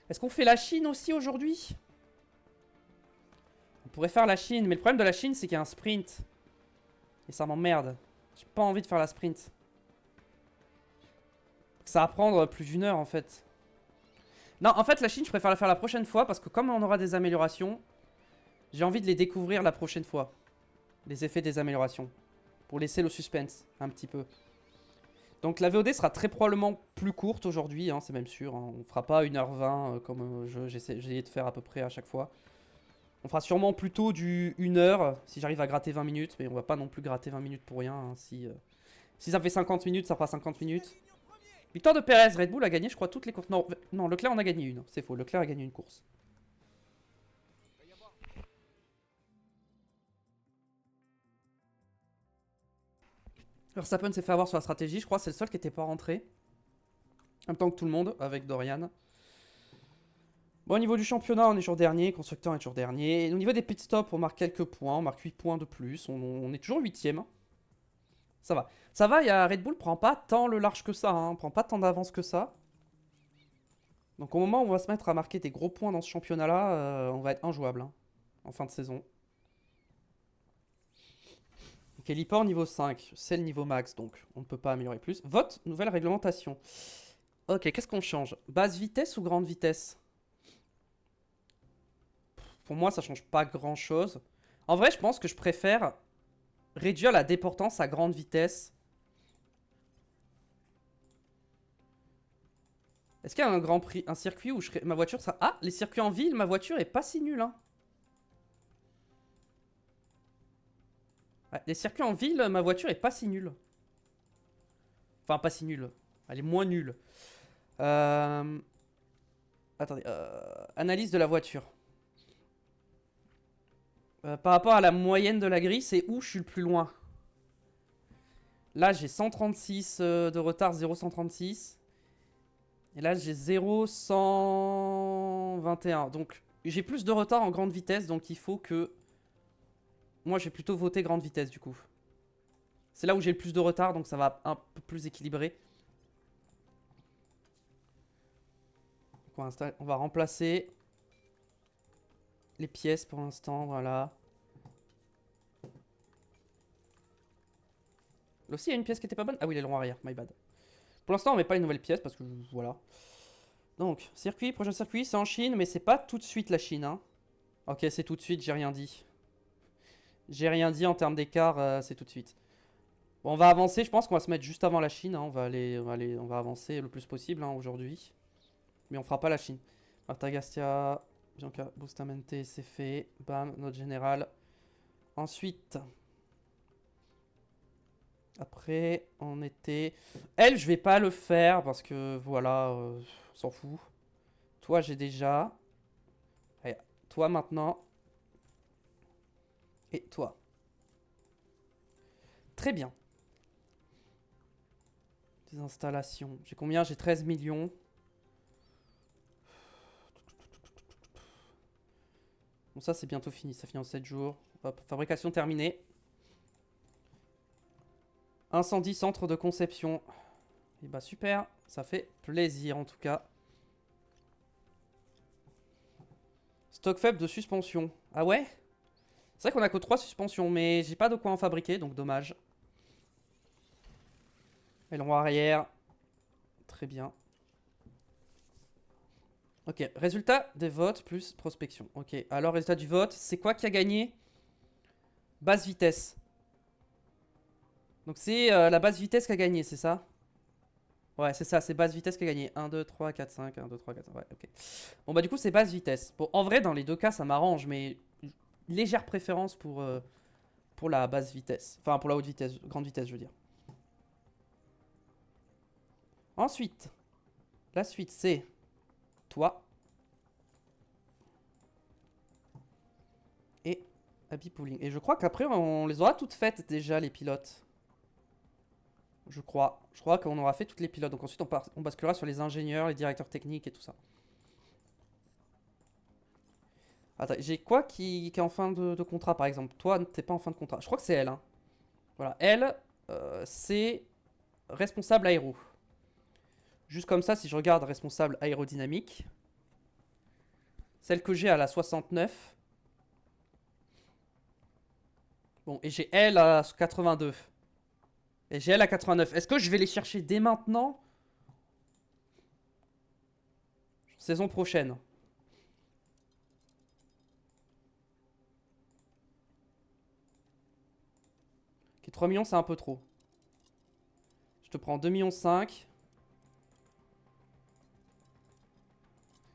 Est-ce qu'on fait la Chine aussi aujourd'hui? On pourrait faire la Chine, mais le problème de la Chine, c'est qu'il y a un sprint. Et ça m'emmerde. J'ai pas envie de faire la sprint. Ça va prendre plus d'une heure, en fait. Non, en fait, la Chine, je préfère la faire la prochaine fois, parce que comme on aura des améliorations, j'ai envie de les découvrir la prochaine fois. Les effets des améliorations. Pour laisser le suspense, un petit peu. Donc la VOD sera très probablement plus courte aujourd'hui, hein, c'est même sûr. Hein. On fera pas 1h20 comme j'ai essayé de faire à peu près à chaque fois. On fera sûrement plutôt du 1h si j'arrive à gratter 20 minutes. Mais on va pas non plus gratter 20 minutes pour rien. Hein, si ça fait 50 minutes, ça fera 50 minutes. Victoire de Perez, Red Bull a gagné je crois toutes les courses. Non, non, Leclerc en a gagné une. C'est faux, Leclerc a gagné une course. Verstappen s'est fait avoir sur la stratégie, je crois que c'est le seul qui n'était pas rentré. En même temps que tout le monde, avec Dorian. Bon, au niveau du championnat, on est toujours dernier, constructeur est toujours dernier. Et au niveau des pit stops, on marque quelques points, on marque 8 points de plus. On est toujours 8ème. Ça va. Ça va, Red Bull prend pas tant le large que ça, hein, prend pas tant d'avance que ça. Donc au moment où on va se mettre à marquer des gros points dans ce championnat-là, on va être injouable hein, en fin de saison. Ok, l'IPOR niveau 5, c'est le niveau max, donc on ne peut pas améliorer plus. Vote, nouvelle réglementation. Ok, qu'est-ce qu'on change? Basse vitesse ou grande vitesse? Pour moi, ça change pas grand-chose. En vrai, je pense que je préfère réduire la déportance à grande vitesse. Est-ce qu'il y a un grand prix, un circuit où ma voiture... Ça... Ah, les circuits en ville, ma voiture est pas si nulle, hein. Ouais, les circuits en ville, ma voiture est pas si nulle. Enfin, pas si nulle. Elle est moins nulle. Attendez. Analyse de la voiture. Par rapport à la moyenne de la grille, c'est où je suis le plus loin? Là, j'ai 136 de retard, 0,136. Et là, j'ai 0,121. Donc, j'ai plus de retard en grande vitesse, donc il faut que... Moi, je vais plutôt voter grande vitesse, du coup. C'est là où j'ai le plus de retard, donc ça va un peu plus équilibrer. On va remplacer les pièces pour l'instant, voilà. Là aussi, il y a une pièce qui était pas bonne. Ah oui, les longs arrière, my bad. Pour l'instant, on met pas une nouvelle pièce parce que voilà. Donc, circuit, prochain circuit, c'est en Chine, mais c'est pas tout de suite la Chine. Hein. Ok, c'est tout de suite, j'ai rien dit. J'ai rien dit en termes d'écart, c'est tout de suite. Bon, on va avancer, je pense qu'on va se mettre juste avant la Chine. Hein. On va avancer le plus possible hein, aujourd'hui. Mais on fera pas la Chine. Marta Gastia, Bianca Bustamante, c'est fait. Bam, notre général. Ensuite. Après, on était... Elle, je vais pas le faire parce que, voilà, on s'en fout. Toi, j'ai déjà. Allez, toi maintenant. Et toi. Très bien. Des installations. J'ai combien? J'ai 13 millions. Bon, ça, c'est bientôt fini. Ça finit en 7 jours. Hop, fabrication terminée. Incendie, centre de conception. Et bah, super. Ça fait plaisir, en tout cas. Stock faible de suspension. Ah ouais? C'est vrai qu'on a que 3 suspensions, mais j'ai pas de quoi en fabriquer, donc dommage. Aileron arrière. Très bien. Ok, résultat des votes plus prospection. Ok, alors résultat du vote, c'est quoi qui a gagné? Basse vitesse. Donc c'est la basse vitesse qui a gagné, c'est ça? Ouais, c'est ça, c'est basse vitesse qui a gagné. 1, 2, 3, 4, 5, 1, 2, 3, 4, 5, ouais, ok. Bon bah du coup c'est basse vitesse. Bon, en vrai dans les deux cas ça m'arrange, mais légère préférence pour la basse vitesse. Enfin pour la haute vitesse, grande vitesse je veux dire. Ensuite, la suite c'est toi. Et Happy Pooling. Et je crois qu'après on les aura toutes faites déjà les pilotes. Je crois. Je crois qu'on aura fait toutes les pilotes. Donc ensuite on basculera sur les ingénieurs, les directeurs techniques et tout ça. Attends, j'ai quoi qui est en fin de contrat par exemple? Toi, t'es pas en fin de contrat. Je crois que c'est elle. Hein. Voilà, elle, c'est responsable aéro. Juste comme ça, si je regarde responsable aérodynamique, celle que j'ai à la 69. Bon, et j'ai elle à 82. Et j'ai elle à 89. Est-ce que je vais les chercher dès maintenant? Saison prochaine. Ok, 3 millions, c'est un peu trop. Je te prends 2,5 millions.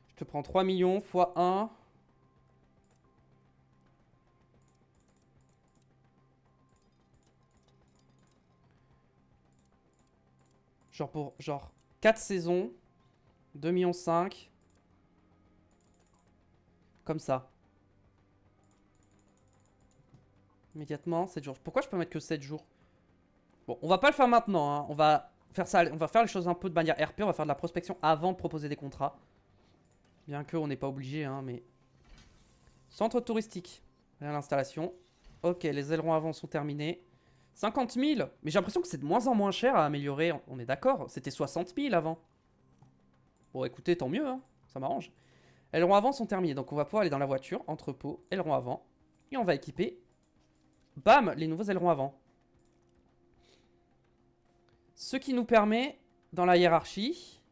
Je te prends 3 millions fois 1. Genre pour 4 saisons. 2,5 millions. Comme ça. Immédiatement, 7 jours. Pourquoi je peux mettre que 7 jours? Bon, on va pas le faire maintenant. Hein. On va faire ça. On va faire les choses un peu de manière RP. On va faire de la prospection avant de proposer des contrats. Bien que on n'est pas obligé, hein, mais... Centre touristique. Là, l'installation. Ok, les ailerons avant sont terminés. 50 000. Mais j'ai l'impression que c'est de moins en moins cher à améliorer. On est d'accord. C'était 60 000 avant. Bon, écoutez, tant mieux. Hein. Ça m'arrange. Ailerons avant sont terminés. Donc, on va pouvoir aller dans la voiture. Entrepôt. Ailerons avant. Et on va équiper. Bam, les nouveaux ailerons avant. Ce qui nous permet, dans la hiérarchie,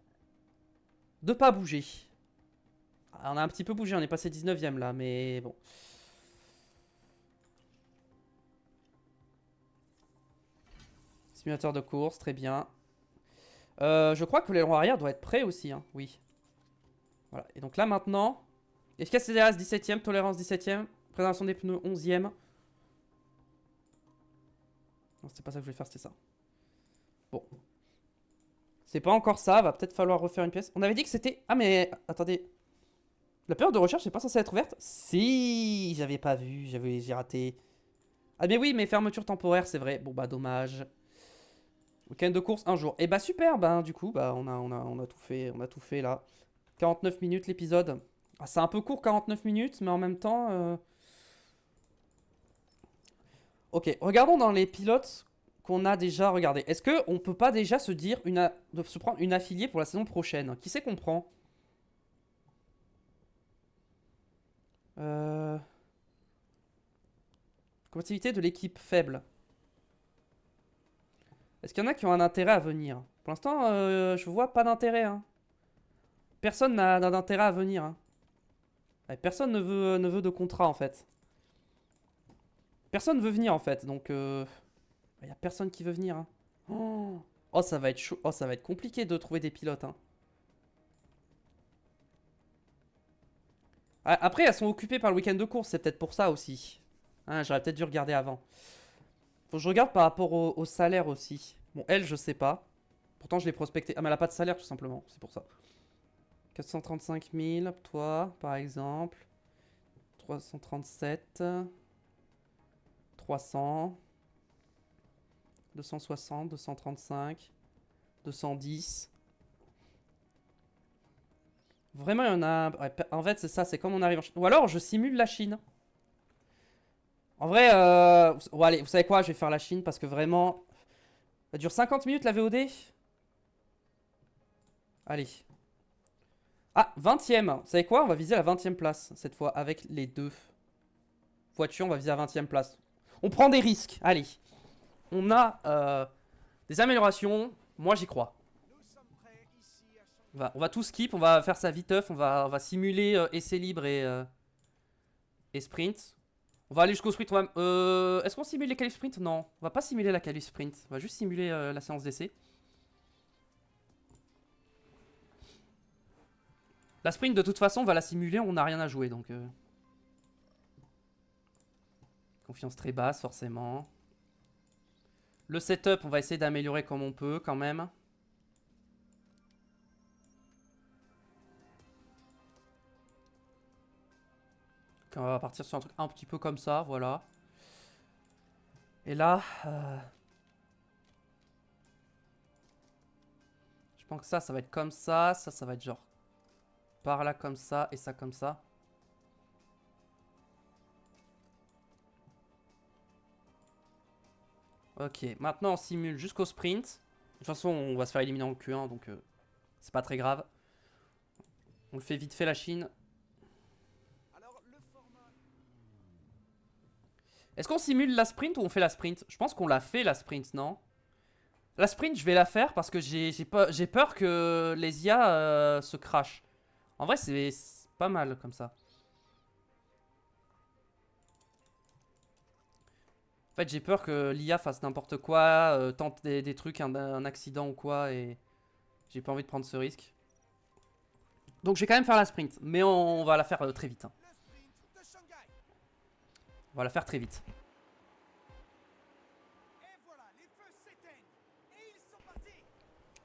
de pas bouger. On a un petit peu bougé. On est passé 19ème là. Mais bon. Simulateur de course, très bien. Je crois que l'aileron arrière doit être prêt aussi, hein. Oui. Voilà, et donc là maintenant, efficace CDRS 17ème, tolérance 17ème, préservation des pneus 11ème. Non, c'était pas ça que je voulais faire, c'était ça. Bon. C'est pas encore ça, va peut-être falloir refaire une pièce. On avait dit que c'était... Ah mais, attendez. La période de recherche n'est pas censée être ouverte? Si, j'avais pas vu, j'ai raté. Ah mais oui, mais fermeture temporaire, c'est vrai. Bon bah dommage. Week-end de course, un jour. Et bah super, bah du coup, bah on a tout fait là. 49 minutes l'épisode. Ah, c'est un peu court 49 minutes, mais en même temps... Ok, regardons dans les pilotes qu'on a déjà regardé. Est-ce qu'on peut pas déjà se dire, de se prendre une affiliée pour la saison prochaine? Qui c'est qu'on prend? Compatibilité de l'équipe faible. Est-ce qu'il y en a qui ont un intérêt à venir? Pour l'instant, je vois pas d'intérêt. Hein. Personne n'a d'intérêt à venir. Hein. Ouais, personne ne veut de contrat en fait. Personne veut venir en fait. Donc, il n'y a personne qui veut venir. Hein. Oh, ça va être chaud. Oh, ça va être compliqué de trouver des pilotes. Hein. Après, elles sont occupées par le week-end de course. C'est peut-être pour ça aussi. Ah, j'aurais peut-être dû regarder avant. Faut que je regarde par rapport au salaire aussi. Bon, elle, je sais pas. Pourtant, je l'ai prospecté. Ah, mais elle a pas de salaire, tout simplement. C'est pour ça. 435 000, toi, par exemple. 337. 300. 260, 235. 210. Vraiment, il y en a... Ouais, en fait, c'est ça, c'est comme on arrive en Chine. Ou alors, je simule la Chine. En vrai, bon, allez, vous savez quoi, je vais faire la Chine parce que vraiment... Ça dure 50 minutes la VOD. Allez. Ah, 20ème. Vous savez quoi, on va viser la 20ème place cette fois avec les deux voitures. On va viser la 20ème place. On prend des risques. Allez. On a des améliorations. Moi, j'y crois. On va tout skip. On va faire ça viteuf. On va simuler essai libre et sprint. On va aller jusqu'au sprint. Est-ce qu'on simule les qualifs sprint? Non. On va pas simuler la qualif sprint. On va juste simuler la séance d'essai. La sprint, de toute façon, on va la simuler. On n'a rien à jouer. Donc, confiance très basse, forcément. Le setup, on va essayer d'améliorer comme on peut, quand même. On va partir sur un truc un petit peu comme ça, voilà. Et là... je pense que ça va être comme ça. Ça va être genre... par là comme ça et ça comme ça. Ok, maintenant on simule jusqu'au sprint. De toute façon, on va se faire éliminer en Q1, donc c'est pas très grave. On le fait vite fait la Chine. Est-ce qu'on simule la sprint ou on fait la sprint? Je pense qu'on l'a fait la sprint, non? La sprint, je vais la faire parce que j'ai peur que les IA se crashent. En vrai, c'est pas mal comme ça. En fait, j'ai peur que l'IA fasse n'importe quoi, tente des trucs, un accident ou quoi, et j'ai pas envie de prendre ce risque. Donc, je vais quand même faire la sprint, mais on va la faire très vite. Hein. On va la faire très vite.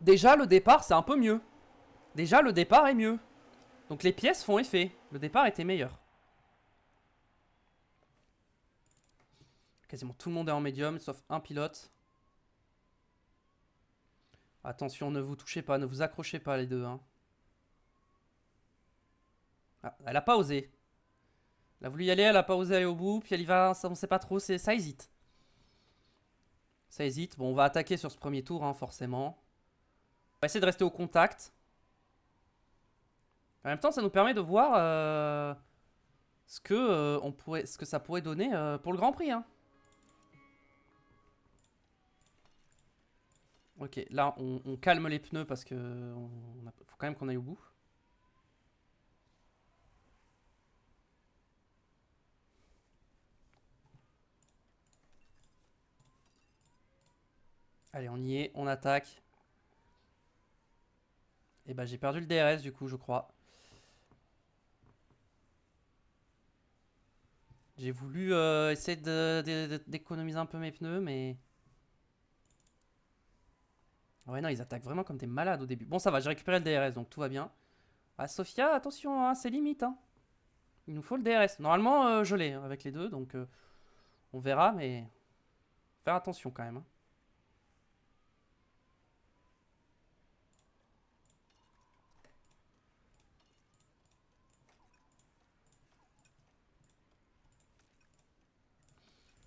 Déjà, le départ, c'est un peu mieux. Déjà, le départ est mieux. Donc, les pièces font effet. Le départ était meilleur. Quasiment tout le monde est en médium, sauf un pilote. Attention, ne vous touchez pas, ne vous accrochez pas les deux. Hein. Ah, elle a pas osé. Elle a voulu y aller, elle a pas osé aller au bout, puis elle y va, ça, on sait pas trop, ça hésite. Ça hésite. Bon, on va attaquer sur ce premier tour, hein, forcément. On va essayer de rester au contact. En même temps, ça nous permet de voir ce que ça pourrait donner pour le Grand Prix. Hein. Ok, là, on calme les pneus parce que faut quand même qu'on aille au bout. Allez, on y est, on attaque. Et bah, j'ai perdu le DRS du coup, je crois. J'ai voulu essayer d'économiser un peu mes pneus, mais... Ouais, non, ils attaquent vraiment comme des malades au début. Bon, ça va, j'ai récupéré le DRS, donc tout va bien. Ah, Sophia, attention, hein, c'est limite. Hein. Il nous faut le DRS. Normalement, je l'ai avec les deux, donc on verra, mais... Faire attention quand même. Hein.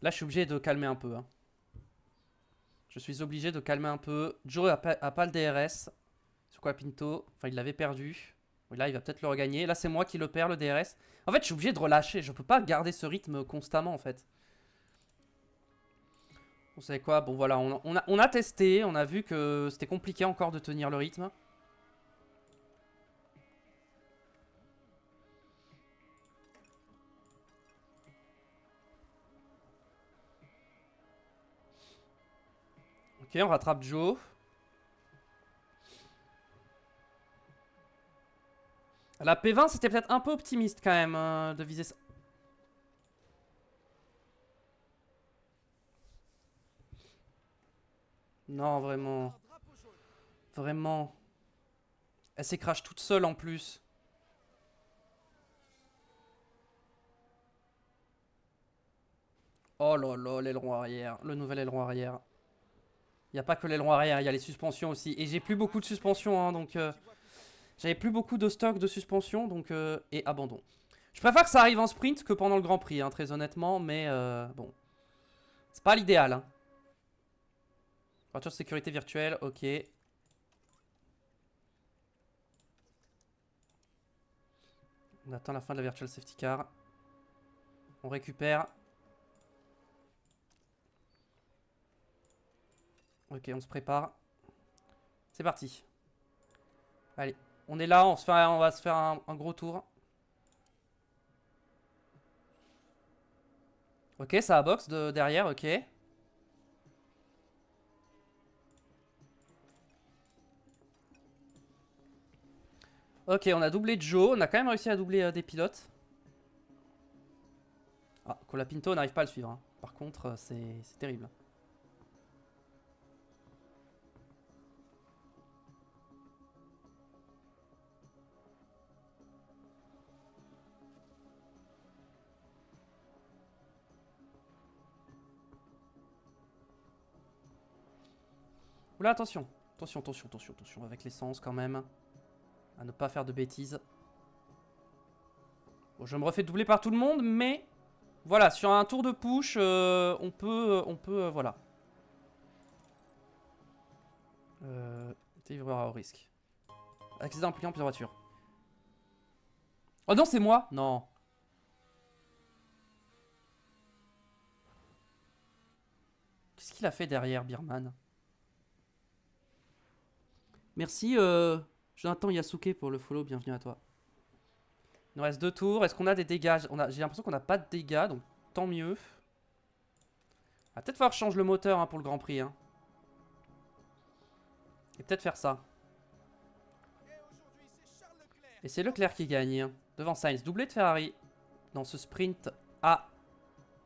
Là, je suis obligé de calmer un peu. Hein. Je suis obligé de calmer un peu. Joe a pas le DRS. Sur quoi Pinto? Enfin, il l'avait perdu. Là, il va peut-être le regagner. Là, c'est moi qui le perds, le DRS. En fait, je suis obligé de relâcher. Je peux pas garder ce rythme constamment, en fait. Vous savez quoi? Bon, voilà, on a testé. On a vu que c'était compliqué encore de tenir le rythme. Ok, on rattrape Joe. La P20, c'était peut-être un peu optimiste quand même de viser ça. Non, vraiment. Vraiment. Elle s'écrase toute seule en plus. Oh là là, l'aileron arrière. Le nouvel aileron arrière. Il n'y a pas que l'aileron arrière, il y a les suspensions aussi. Et j'ai plus beaucoup de suspensions, hein, donc... j'avais plus beaucoup de stock de suspension, donc... et abandon. Je préfère que ça arrive en sprint que pendant le Grand Prix, hein, très honnêtement, mais bon. C'est pas l'idéal, hein. Voiture de sécurité virtuelle, ok. On attend la fin de la virtual safety car. On récupère. Ok, on se prépare. C'est parti. Allez, on est là, on va se faire un gros tour. Ok, ça a box de derrière, ok. Ok, on a doublé Joe, on a quand même réussi à doubler des pilotes. Ah, Colapinto, on n'arrive pas à le suivre, hein. Par contre, c'est terrible. Oula, attention. Attention avec l'essence quand même. À ne pas faire de bêtises. Bon, je me refais doubler par tout le monde, mais... Voilà, sur un tour de push, on peut voilà. Livreur au risque. Accident impliquant plusieurs voitures. Oh non, c'est moi. Non. Qu'est-ce qu'il a fait derrière, Birman? Merci, Jonathan Yasuke pour le follow, bienvenue à toi. Il nous reste 2 tours, est-ce qu'on a des dégâts? J'ai l'impression qu'on n'a pas de dégâts, donc tant mieux. On va peut-être falloir changer le moteur hein, pour le Grand Prix. Hein. Et peut-être faire ça. Et c'est Leclerc qui gagne. Devant Sainz, doublé de Ferrari. Dans ce sprint à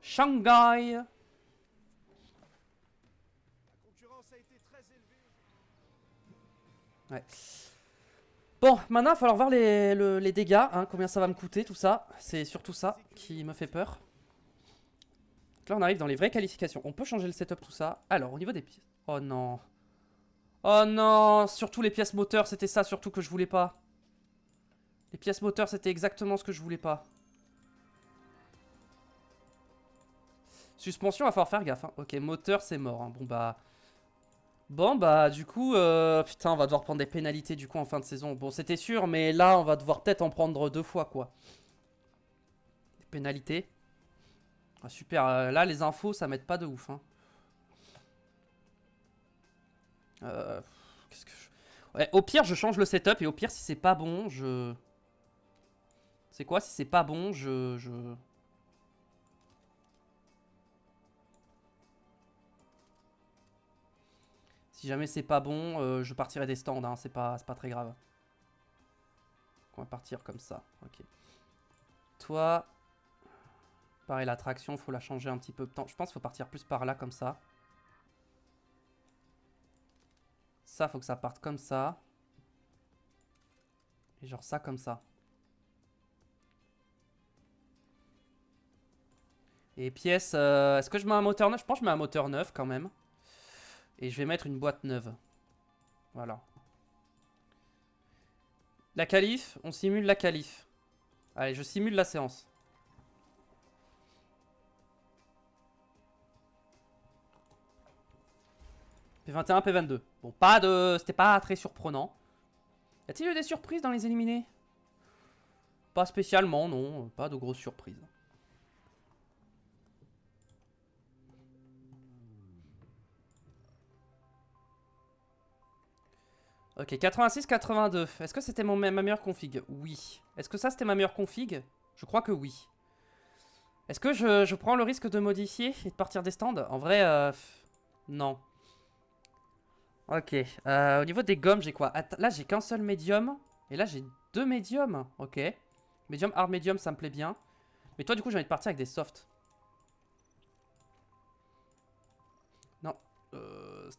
Shanghai. Ouais. Bon, maintenant, il va falloir voir les dégâts, hein, combien ça va me coûter, tout ça. C'est surtout ça qui me fait peur. Donc là, on arrive dans les vraies qualifications. On peut changer le setup, tout ça. Alors, au niveau des pièces... Oh non. Oh non, surtout les pièces moteurs, c'était ça surtout que je voulais pas. Les pièces moteurs, c'était exactement ce que je voulais pas. Suspension, il va falloir faire gaffe. Hein. Ok, moteur, c'est mort. Hein. Bon, bah, du coup, putain, on va devoir prendre des pénalités, du coup, en fin de saison. Bon, c'était sûr, mais là, on va devoir peut-être en prendre 2 fois, quoi. Des pénalités. Ah, super, là, les infos, ça m'aide pas de ouf, hein. Qu'est-ce que je... Ouais, au pire, je change le setup, et au pire, si c'est pas bon, je... C'est quoi, si c'est pas bon, Si jamais c'est pas bon, je partirai des stands, hein, c'est pas très grave. On va partir comme ça, ok. Toi, pareil, la traction, faut la changer un petit peu. Je pense qu'il faut partir plus par là, comme ça. Ça, faut que ça parte comme ça. Et genre ça, comme ça. Et pièces, est-ce que je mets un moteur neuf? Je pense que je mets un moteur neuf quand même. Et je vais mettre une boîte neuve. Voilà. La qualif, on simule la qualif. Allez, je simule la séance. P21, P22. Bon, pas de... C'était pas très surprenant. Y a-t-il eu des surprises dans les éliminés? Pas spécialement, non. Pas de grosses surprises. Ok, 86-82. Est-ce que c'était ma meilleure config? Oui. Est-ce que ça, c'était ma meilleure config? Je crois que oui. Est-ce que je prends le risque de modifier et de partir des stands? En vrai, non. Ok. Au niveau des gommes, j'ai quoi? Là, j'ai qu'un seul médium. Et là, j'ai 2 médiums. Ok. Médium, hard médium, ça me plaît bien. Mais toi, du coup, j'ai envie de partir avec des softs. Non.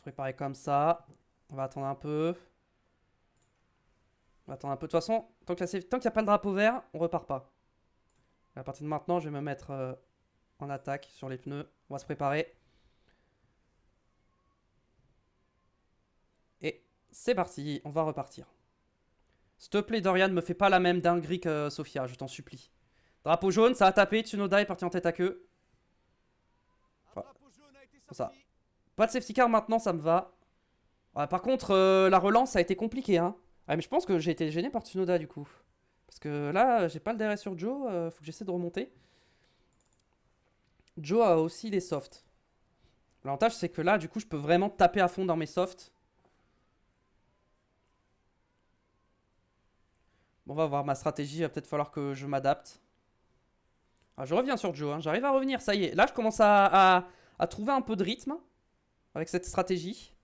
On va se préparer comme ça. On va attendre un peu. On va attendre un peu. De toute façon, tant qu'il n'y a pas le drapeau vert, on repart pas. À partir de maintenant, je vais me mettre en attaque sur les pneus. On va se préparer. Et c'est parti, on va repartir. S'il te plaît, Dorian, me fais pas la même dinguerie que Sophia, je t'en supplie. Drapeau jaune, ça a tapé, Tsunoda est parti en tête à queue. Un drapeau jaune a été ça. sorti. Pas de safety car maintenant, ça me va. Ouais, par contre, la relance, ça a été compliqué, hein. Ah, mais je pense que j'ai été gêné par Tsunoda, du coup. Parce que là, j'ai pas le DRS sur Joe, faut que j'essaie de remonter. Joe a aussi des softs. L'avantage, c'est que là, du coup, je peux vraiment taper à fond dans mes softs. Bon, on va voir ma stratégie, il va peut-être falloir que je m'adapte. Ah, je reviens sur Joe, hein. J'arrive à revenir, ça y est. Là, je commence à trouver un peu de rythme avec cette stratégie.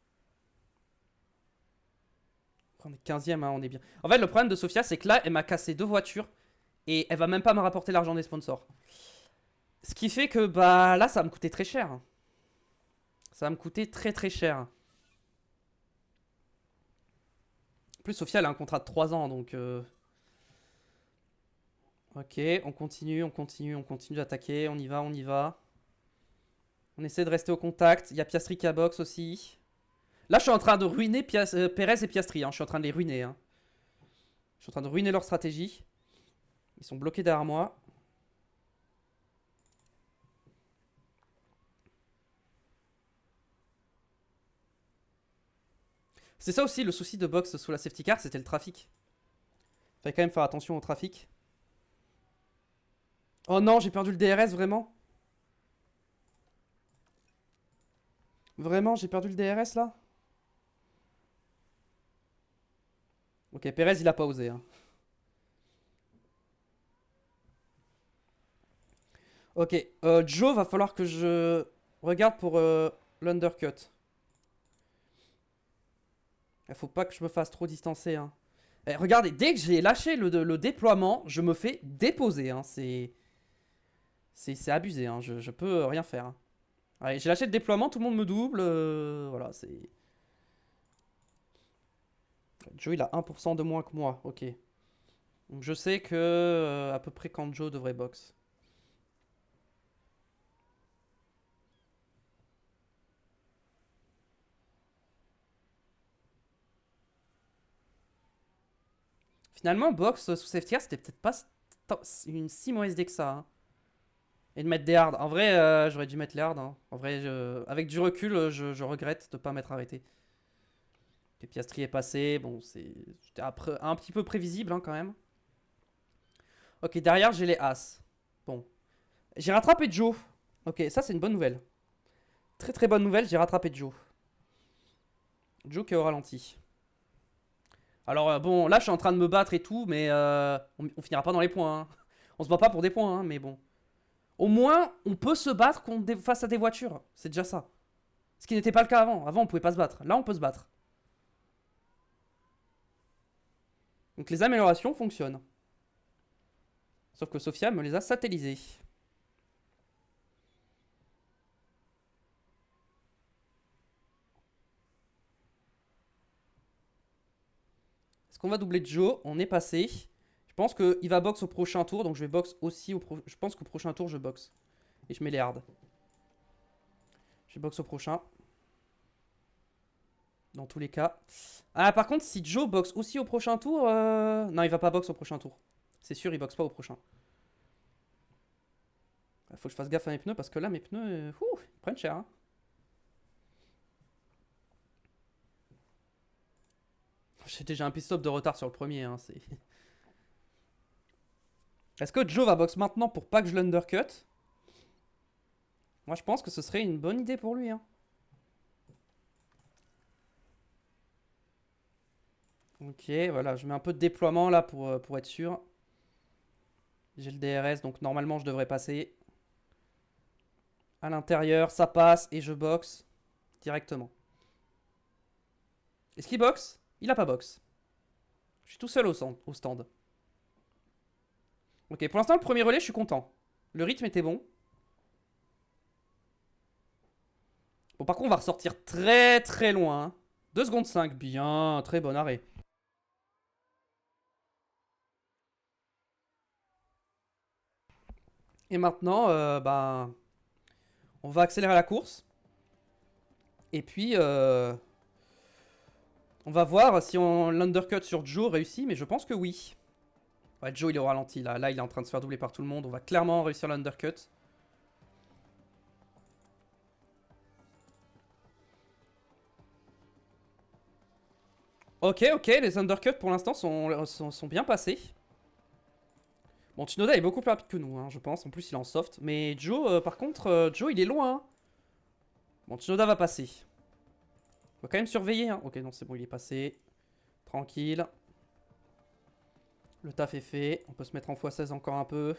On est 15ème, hein, on est bien. En fait, le problème de Sophia, c'est que là, elle m'a cassé 2 voitures et elle va même pas me rapporter l'argent des sponsors. Ce qui fait que, bah, là, ça va me coûter très cher. Ça va me coûter très très cher. En plus, Sophia, elle a un contrat de 3 ans, donc... Ok, on continue d'attaquer, on y va, on y va. On essaie de rester au contact. Il y a Piastri qui a box aussi. Là, je suis en train de ruiner Perez et Piastri. Hein. Je suis en train de les ruiner. Hein. Je suis en train de ruiner leur stratégie. Ils sont bloqués derrière moi. C'est ça aussi le souci de box sous la safety car, c'était le trafic. Fallait quand même faire attention au trafic. Oh non, j'ai perdu le DRS, vraiment? Vraiment, j'ai perdu le DRS là? Ok, Perez, il a pas osé. Hein. Ok, Joe, va falloir que je regarde pour l'undercut. Il faut pas que je me fasse trop distancer. Hein. Eh, regardez, dès que j'ai lâché le déploiement, je me fais déposer. Hein. C'est abusé. Hein. Je peux rien faire. Hein. Allez, j'ai lâché le déploiement, tout le monde me double. Voilà, c'est... Joe, il a 1% de moins que moi. Ok. Donc je sais que à peu près quand Joe devrait box. Finalement, box sous safety car, c'était peut-être pas une si mauvaise idée que ça. Hein. Et de mettre des hards. En vrai, j'aurais dû mettre les hards. Hein. En vrai, avec du recul, je regrette de ne pas m'être arrêté. Et Piastri est passé. Bon, c'était un petit peu prévisible hein, quand même. Ok, derrière, j'ai les As. Bon. J'ai rattrapé Joe. Ok, ça, c'est une bonne nouvelle. Très très bonne nouvelle, j'ai rattrapé Joe. Joe qui est au ralenti. Alors, bon, là, je suis en train de me battre et tout, mais on finira pas dans les points. Hein. On se bat pas pour des points, hein, mais bon. Au moins, on peut se battre face à des voitures. C'est déjà ça. Ce qui n'était pas le cas avant. Avant, on pouvait pas se battre. Là, on peut se battre. Donc, les améliorations fonctionnent. Sauf que Sophia me les a satellisées. Est-ce qu'on va doubler Joe? On est passé. Je pense qu'il va box au prochain tour, donc je vais box aussi au prochain. Je pense qu'au prochain tour, je box. Et je mets les hards. Je box au prochain. Dans tous les cas. Ah, par contre, si Joe boxe aussi au prochain tour... Non, il va pas box au prochain tour. C'est sûr, il boxe pas au prochain. Il faut que je fasse gaffe à mes pneus, parce que là, mes pneus... ils prennent cher. Hein. J'ai déjà un pit-stop de retard sur le premier. Hein, Est-ce que Joe va box maintenant pour pas que je l'undercut? Moi, je pense que ce serait une bonne idée pour lui. Hein. Ok, voilà, je mets un peu de déploiement là pour être sûr. J'ai le DRS, donc normalement je devrais passer. À l'intérieur, ça passe et je boxe directement. Est-ce qu'il boxe? Il a pas boxe. Je suis tout seul au stand. Ok, pour l'instant, le premier relais, je suis content. Le rythme était bon. Bon, par contre, on va ressortir très très loin. Hein. 2 secondes 5, bien, très bon arrêt. Et maintenant, bah, on va accélérer la course. Et puis, on va voir si l'undercut sur Joe réussit, mais je pense que oui. Ouais, Joe, il est au ralenti, là. Là, il est en train de se faire doubler par tout le monde. On va clairement réussir l'undercut. Ok, ok, les undercuts, pour l'instant, sont bien passés. Bon, Tsunoda est beaucoup plus rapide que nous, hein, je pense. En plus, il est en soft. Mais Joe, par contre, Joe, il est loin. Hein. Bon, Tsunoda va passer. On va quand même surveiller. Hein. Ok, non, c'est bon, il est passé. Tranquille. Le taf est fait. On peut se mettre en x16 encore un peu.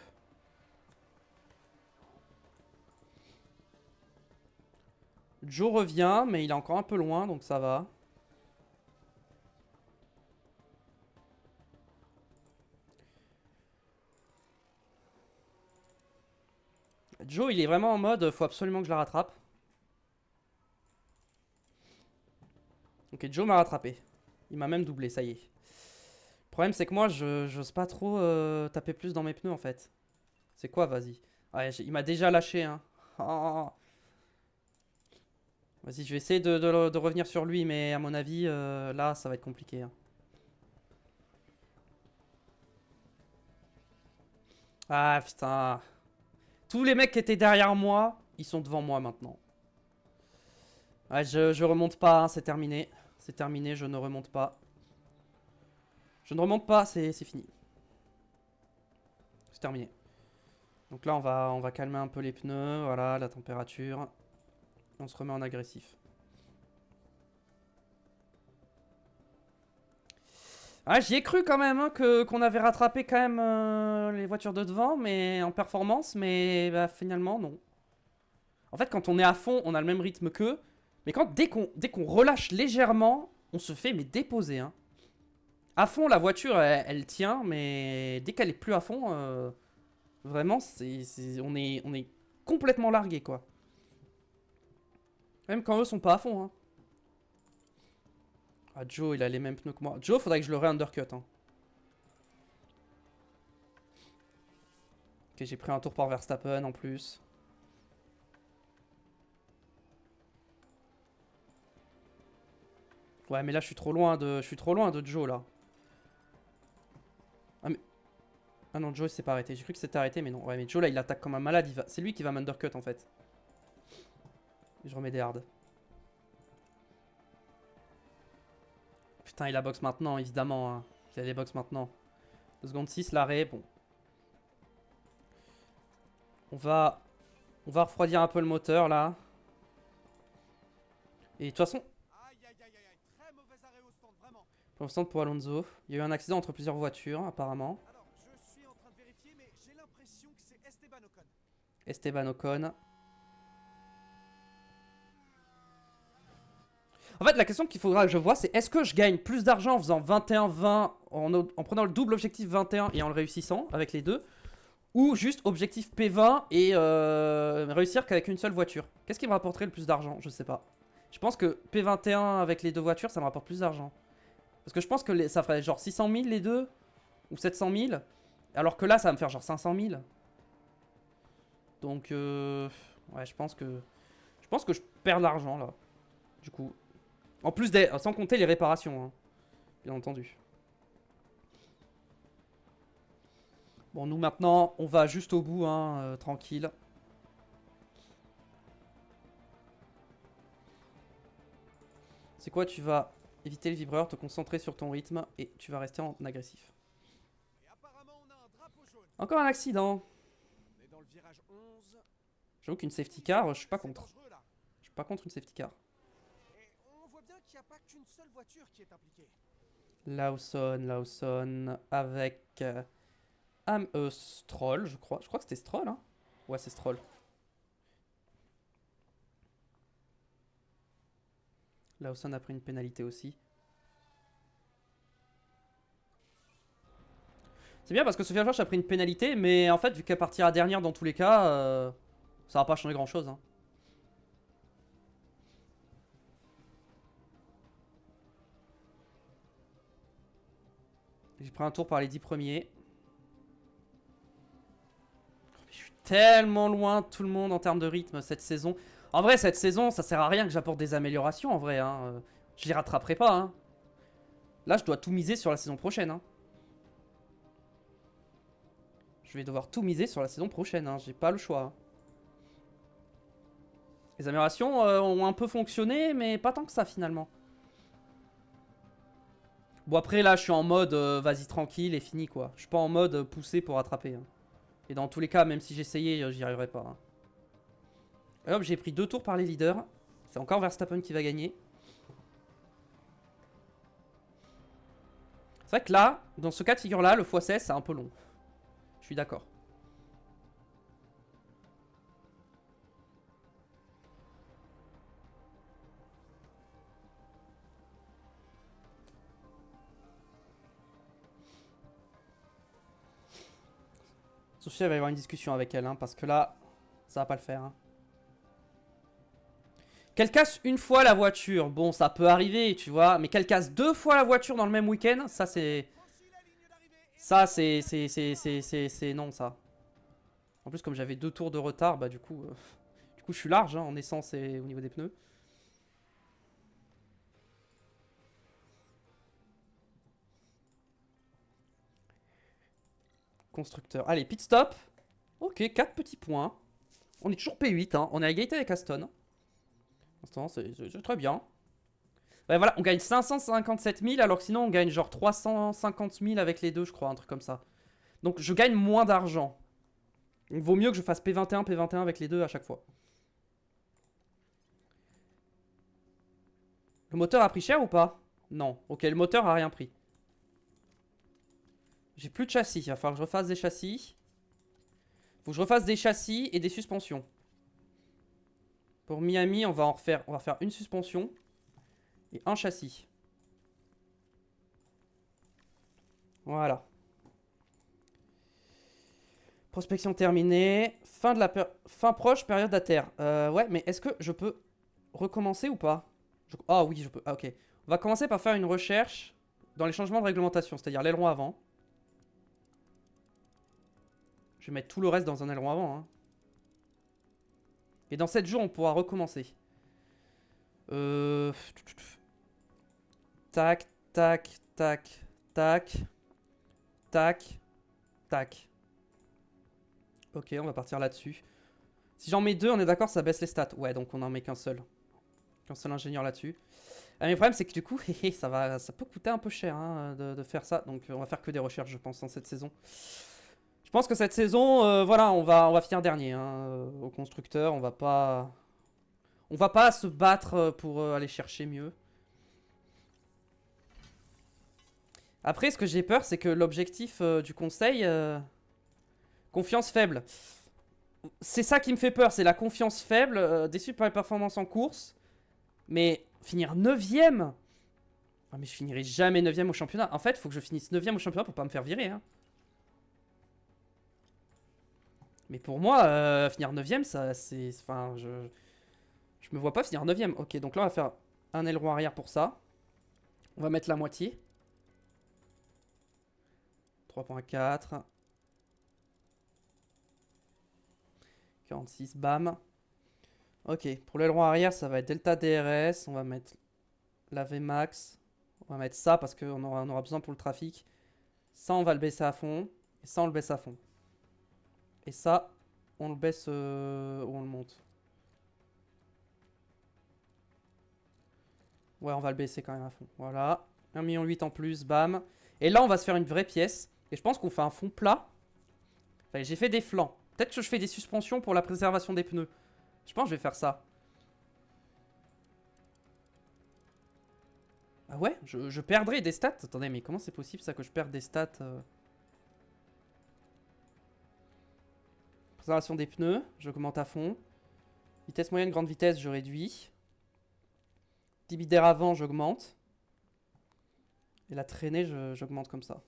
Joe revient, mais il est encore un peu loin, donc ça va. Joe, il est vraiment en mode, faut absolument que je la rattrape. Ok, Joe m'a rattrapé. Il m'a même doublé, ça y est. Le problème, c'est que moi, j'ose pas trop taper plus dans mes pneus, en fait. C'est quoi, vas-y. Ouais, il m'a déjà lâché, hein. Oh. Vas-y, je vais essayer de revenir sur lui, mais à mon avis, là, ça va être compliqué. Hein. Ah, putain. Tous les mecs qui étaient derrière moi, ils sont devant moi maintenant. Ouais, je remonte pas, hein, c'est terminé. C'est terminé, je ne remonte pas. Je ne remonte pas, c'est fini. C'est terminé. Donc là, on va calmer un peu les pneus. Voilà, la température. On se remet en agressif. Ah, j'y ai cru quand même hein, qu'on avait rattrapé quand même les voitures de devant, mais en performance, mais bah, finalement non. En fait, quand on est à fond, on a le même rythme qu'eux, mais dès qu'on relâche légèrement, on se fait mais déposer. Hein. À fond, la voiture, elle tient, mais dès qu'elle est plus à fond, vraiment, on est complètement largué quoi. Même quand eux sont pas à fond. Hein. Ah, Joe, il a les mêmes pneus que moi. Joe, faudrait que je le re-undercut. Hein. Ok, j'ai pris un tour par Verstappen en plus. Ouais, mais là, je suis trop loin de Joe, là. Ah, mais... ah non, Joe, il s'est pas arrêté. J'ai cru que c'était arrêté, mais non. Ouais, mais Joe, là, il attaque comme un malade. C'est lui qui va m'undercut, en fait. Et je remets des hards. Putain, il a box maintenant, évidemment. Hein. Il a les box maintenant. 2 secondes 6, l'arrêt, bon. On va refroidir un peu le moteur, là. Et de toute façon... Très mauvais arrêt au stand, vraiment. Pour l'instant, pour Alonso. Il y a eu un accident entre plusieurs voitures, apparemment. Alors, je suis en train de vérifier, mais j'ai l'impression que c'est Esteban Ocon. Esteban Ocon. En fait, la question qu'il faudra que je vois, c'est est-ce que je gagne plus d'argent en faisant 21-20, en prenant le double objectif 21 et en le réussissant avec les deux, ou juste objectif P20 et réussir qu'avec une seule voiture. Qu'est-ce qui me rapporterait le plus d'argent? Je sais pas. Je pense que P21 avec les deux voitures, ça me rapporte plus d'argent. Parce que je pense que ça ferait genre 600 000 les deux, ou 700 000, alors que là, ça va me faire genre 500 000. Donc, ouais, je pense que je perds de l'argent là, du coup. En plus, sans compter les réparations, hein, bien entendu. Bon, nous maintenant, on va juste au bout, hein, tranquille. C'est quoi? Tu vas éviter le vibreur, te concentrer sur ton rythme et tu vas rester en agressif. Et apparemment, on a un drapeau jaune. Encore un accident. On est dans le virage 11. J'avoue qu'une safety car, je suis pas C'est contre. dangereux, là. Je suis pas contre une safety car. Et on voit bien qu'il n'y a pas qu'une seule voiture qui est impliquée. Lawson avec Stroll, je crois. Je crois que c'était Stroll, hein. Ouais, c'est Stroll. Lawson a pris une pénalité aussi. C'est bien parce que Sophia George a pris une pénalité, mais en fait, vu qu'elle partira dernière dans tous les cas, ça va pas changer grand chose. Hein. J'ai pris un tour par les 10 premiers. Je suis tellement loin de tout le monde en termes de rythme cette saison. En vrai, cette saison, ça sert à rien que j'apporte des améliorations en vrai. Hein. Je les rattraperai pas. Hein. Là, je dois tout miser sur la saison prochaine. Hein. Je vais devoir tout miser sur la saison prochaine. Hein. J'ai pas le choix. Hein. Les améliorations ont un peu fonctionné, mais pas tant que ça finalement. Bon, après là, je suis en mode vas-y tranquille et fini quoi. Je suis pas en mode poussé pour rattraper. Hein. Et dans tous les cas, même si j'essayais, j'y arriverais pas. Hein. Et hop, j'ai pris 2 tours par les leaders. C'est encore Verstappen qui va gagner. C'est vrai que là, dans ce cas de figure là, le x16 c'est un peu long. Je suis d'accord. Sophie, elle va y avoir une discussion avec elle, hein, parce que là, ça va pas le faire. Hein. Qu'elle casse une fois la voiture, bon, ça peut arriver, tu vois. Mais qu'elle casse 2 fois la voiture dans le même week-end, ça c'est... Ça c'est non, ça. En plus, comme j'avais 2 tours de retard, bah du coup je suis large hein, en essence et au niveau des pneus. Constructeur. Allez, pit stop. Ok, 4 petits points. On est toujours P8, hein. On est à égalité avec Aston. C'est très bien. Ouais, voilà, on gagne 557 000 alors que sinon on gagne genre 350 000 avec les deux, je crois, un truc comme ça. Donc je gagne moins d'argent. Il vaut mieux que je fasse P21, P21 avec les deux à chaque fois. Le moteur a pris cher ou pas? Non. Ok, le moteur a rien pris. J'ai plus de châssis. Il va falloir que je refasse des châssis. Faut que je refasse des châssis et des suspensions. Pour Miami, on va faire une suspension et un châssis. Voilà. Prospection terminée. Fin proche, période à terre. Ouais, mais est-ce que je peux recommencer ou pas? Ah oui, je peux. Ah, ok. On va commencer par faire une recherche dans les changements de réglementation, c'est-à-dire l'aileron avant. Je vais mettre tout le reste dans un aileron avant. Hein. Et dans 7 jours, on pourra recommencer. Tac, tac, tac, tac, tac, tac. Ok, on va partir là-dessus. Si j'en mets 2, on est d'accord, ça baisse les stats. Ouais, donc on en met qu'un seul. Qu'un seul ingénieur là-dessus. Mais le problème, c'est que du coup, ça peut coûter un peu cher hein, de faire ça. Donc on va faire que des recherches, je pense, dans cette saison. Je pense que cette saison, voilà, on va finir dernier hein, au constructeur. On va pas se battre pour aller chercher mieux. Après, ce que j'ai peur, c'est que l'objectif du conseil, confiance faible. C'est ça qui me fait peur, c'est la confiance faible, déçu par les performances en course. Mais finir 9ème. Ah mais je finirai jamais 9ème au championnat. En fait, il faut que je finisse 9ème au championnat pour pas me faire virer. Hein. Mais pour moi, finir 9ème, ça c'est... Enfin, je me vois pas finir 9ème. Ok, donc là, on va faire un aileron arrière pour ça. On va mettre la moitié. 3.4. 46, bam. Ok, pour l'aileron arrière, ça va être Delta DRS. On va mettre la VMAX. On va mettre ça parce qu'on aura besoin pour le trafic. Ça, on va le baisser à fond. Et ça, on le baisse à fond. Et ça, on le baisse ou on le monte. Ouais, on va le baisser quand même à fond. Voilà. 1,8 million en plus, bam. Et là, on va se faire une vraie pièce. Et je pense qu'on fait un fond plat. Enfin, j'ai fait des flancs. Peut-être que je fais des suspensions pour la préservation des pneus. Je pense que je vais faire ça. Ah ouais, je perdrai des stats. Attendez, mais comment c'est possible ça que je perde des stats Préservation des pneus, j'augmente à fond. Vitesse moyenne, grande vitesse, je réduis. Débit d'air avant, j'augmente. Et la traînée, j'augmente comme ça.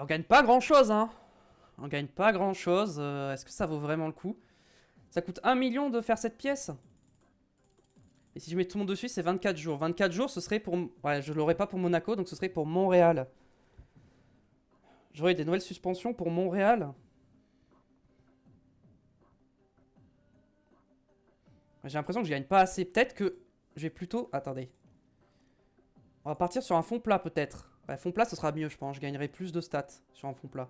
on gagne pas grand chose, hein. On gagne pas grand chose. Est-ce que ça vaut vraiment le coup? Ça coûte 1 million de faire cette pièce. Et si je mets tout le monde dessus, c'est 24 jours. 24 jours, ce serait pour... Ouais, je l'aurais pas pour Monaco, donc ce serait pour Montréal. J'aurais des nouvelles suspensions pour Montréal. J'ai l'impression que je gagne pas assez. Peut-être que je vais plutôt... Attendez. On va partir sur un fond plat, peut-être. Ouais, fond plat, ce sera mieux, je pense. Je gagnerai plus de stats sur un fond plat.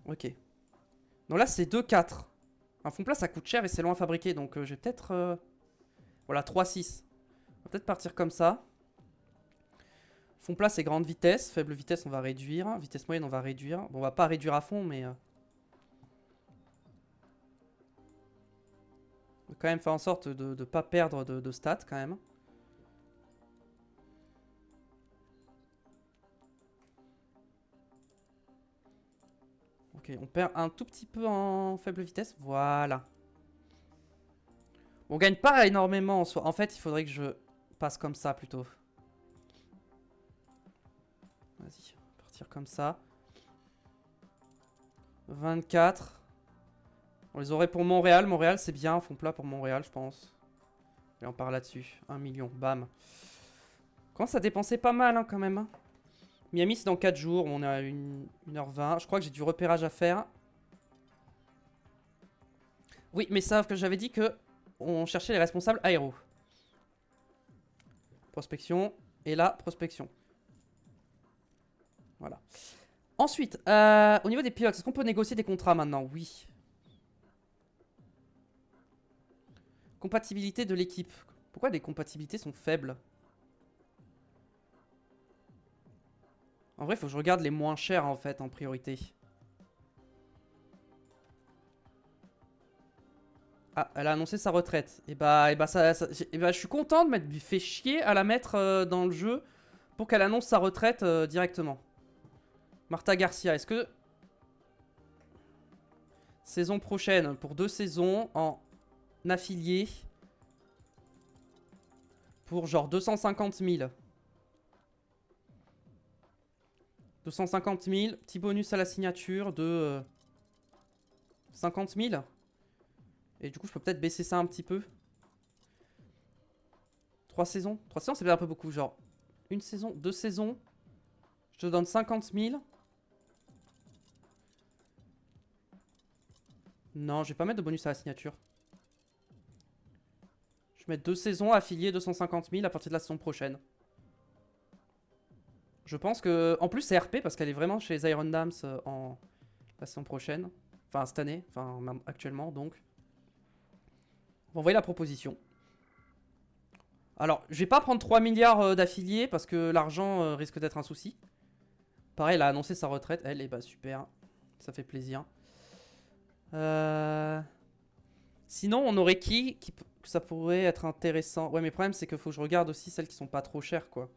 Ok. Donc là, c'est 2-4. Un fond plat, ça coûte cher et c'est long à fabriquer. Donc je vais peut-être... Voilà, 3-6. On va peut-être partir comme ça. Fond plat, c'est grande vitesse. Faible vitesse, on va réduire. Vitesse moyenne, on va réduire. Bon, on va pas réduire à fond, mais... On va quand même faire en sorte de ne pas perdre de stats, quand même. Ok, on perd un tout petit peu en faible vitesse. Voilà. On gagne pas énormément en soi. En fait, il faudrait que je passe comme ça, plutôt. Vas-y, on va partir comme ça. 24. On les aurait pour Montréal. Montréal, c'est bien. Fond plat pour Montréal, je pense. Et on part là-dessus. 1 million. Bam. Commence à dépenser pas mal, hein, quand même. Hein. Miami, c'est dans 4 jours. On est à 1h20. Je crois que j'ai du repérage à faire. Oui, mais sauf que j'avais dit que on cherchait les responsables aéro. Prospection. Et là, prospection. Voilà. Ensuite, au niveau des pilotes, est-ce qu'on peut négocier des contrats maintenant? Oui. Compatibilité de l'équipe. Pourquoi les compatibilités sont faibles? En vrai, il faut que je regarde les moins chers, en fait, en priorité. Ah, elle a annoncé sa retraite. Et bah, je suis content de m'être fait chier à la mettre dans le jeu pour qu'elle annonce sa retraite directement. Marta Garcia, est-ce que... Saison prochaine, pour 2 saisons, en affilié. Pour genre 250 000. 250 000. Petit bonus à la signature de 50 000. Et du coup, je peux peut-être baisser ça un petit peu. 3 saisons. 3 saisons, c'est peut-être un peu beaucoup. Genre, 1 saison, 2 saisons. Je te donne 50 000. Non, je vais pas mettre de bonus à la signature. Je vais mettre 2 saisons affiliées 250 000 à partir de la saison prochaine. Je pense que... En plus, c'est RP parce qu'elle est vraiment chez les Iron Dams en la saison prochaine. Enfin, cette année. Enfin, même actuellement, donc. On va envoyer la proposition. Alors, je vais pas prendre 3 milliards d'affiliés parce que l'argent risque d'être un souci. Pareil, elle a annoncé sa retraite. Elle, est bah super. Ça fait plaisir. Sinon, on aurait qui ça pourrait être intéressant. Ouais, mais le problème, c'est qu'il faut que je regarde aussi celles qui sont pas trop chères, quoi.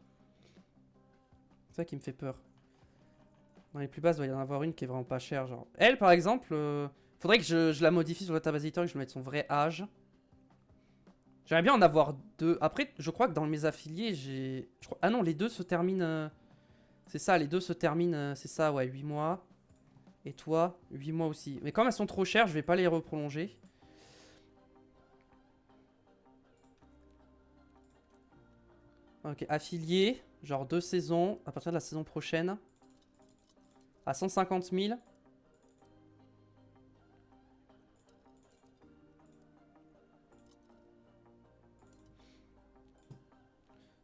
C'est ça qui me fait peur. Dans les plus basses, il doit y en avoir une qui est vraiment pas chère. Genre. Elle, par exemple, faudrait que je la modifie sur le Data Editor et que je mette son vrai âge. J'aimerais bien en avoir 2. Après, je crois que dans mes affiliés, j'ai... Ah non, les 2 se terminent... C'est ça, les 2 se terminent... C'est ça, ouais, 8 mois. Et toi, 8 mois aussi. Mais comme elles sont trop chères, je vais pas les reprolonger. Ok, affilié. Genre 2 saisons. À partir de la saison prochaine. À 150 000.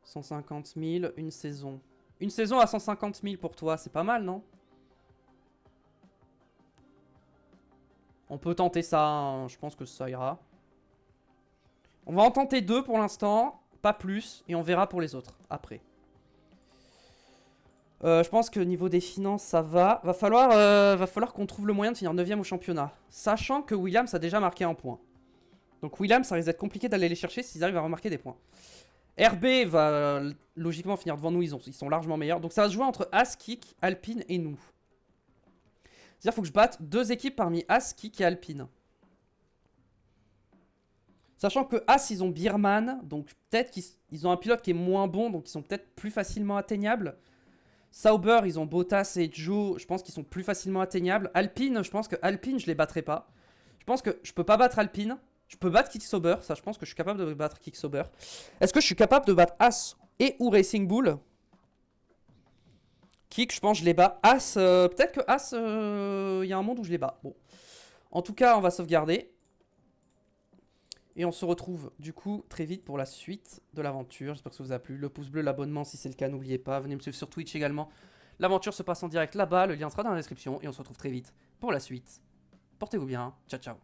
« 150 000, une saison. Une saison à 150 000 pour toi, c'est pas mal, non? On peut tenter ça, hein. Je pense que ça ira. On va en tenter 2 pour l'instant, pas plus, et on verra pour les autres, après. Je pense que niveau des finances, ça va. Va falloir qu'on trouve le moyen de finir 9ème au championnat. Sachant que Williams a déjà marqué un point. Donc Williams, ça risque d'être compliqué d'aller les chercher s'ils arrivent à remarquer des points. RB va logiquement finir devant nous, ils sont largement meilleurs. Donc ça va se jouer entre As, Kik, Alpine et nous. C'est-à-dire qu'il faut que je batte 2 équipes parmi As, Kik et Alpine. Sachant que As, ils ont Birman, donc peut-être qu'ils ont un pilote qui est moins bon, donc ils sont peut-être plus facilement atteignables. Sauber, ils ont Bottas et Joe, je pense qu'ils sont plus facilement atteignables. Alpine, je pense que Alpine, je les battrai pas. Je pense que je peux pas battre Alpine. Je peux battre Kick Sauber, ça je pense que je suis capable de battre Kick Sauber. Est-ce que je suis capable de battre As et ou Racing Bull? Kick, je pense que je les bats. As, peut-être que As, il y a un monde où je les bats. Bon. En tout cas, on va sauvegarder. Et on se retrouve du coup très vite pour la suite de l'aventure. J'espère que ça vous a plu. Le pouce bleu, l'abonnement si c'est le cas, n'oubliez pas. Venez me suivre sur Twitch également. L'aventure se passe en direct là-bas. Le lien sera dans la description. Et on se retrouve très vite pour la suite. Portez-vous bien. Ciao, ciao.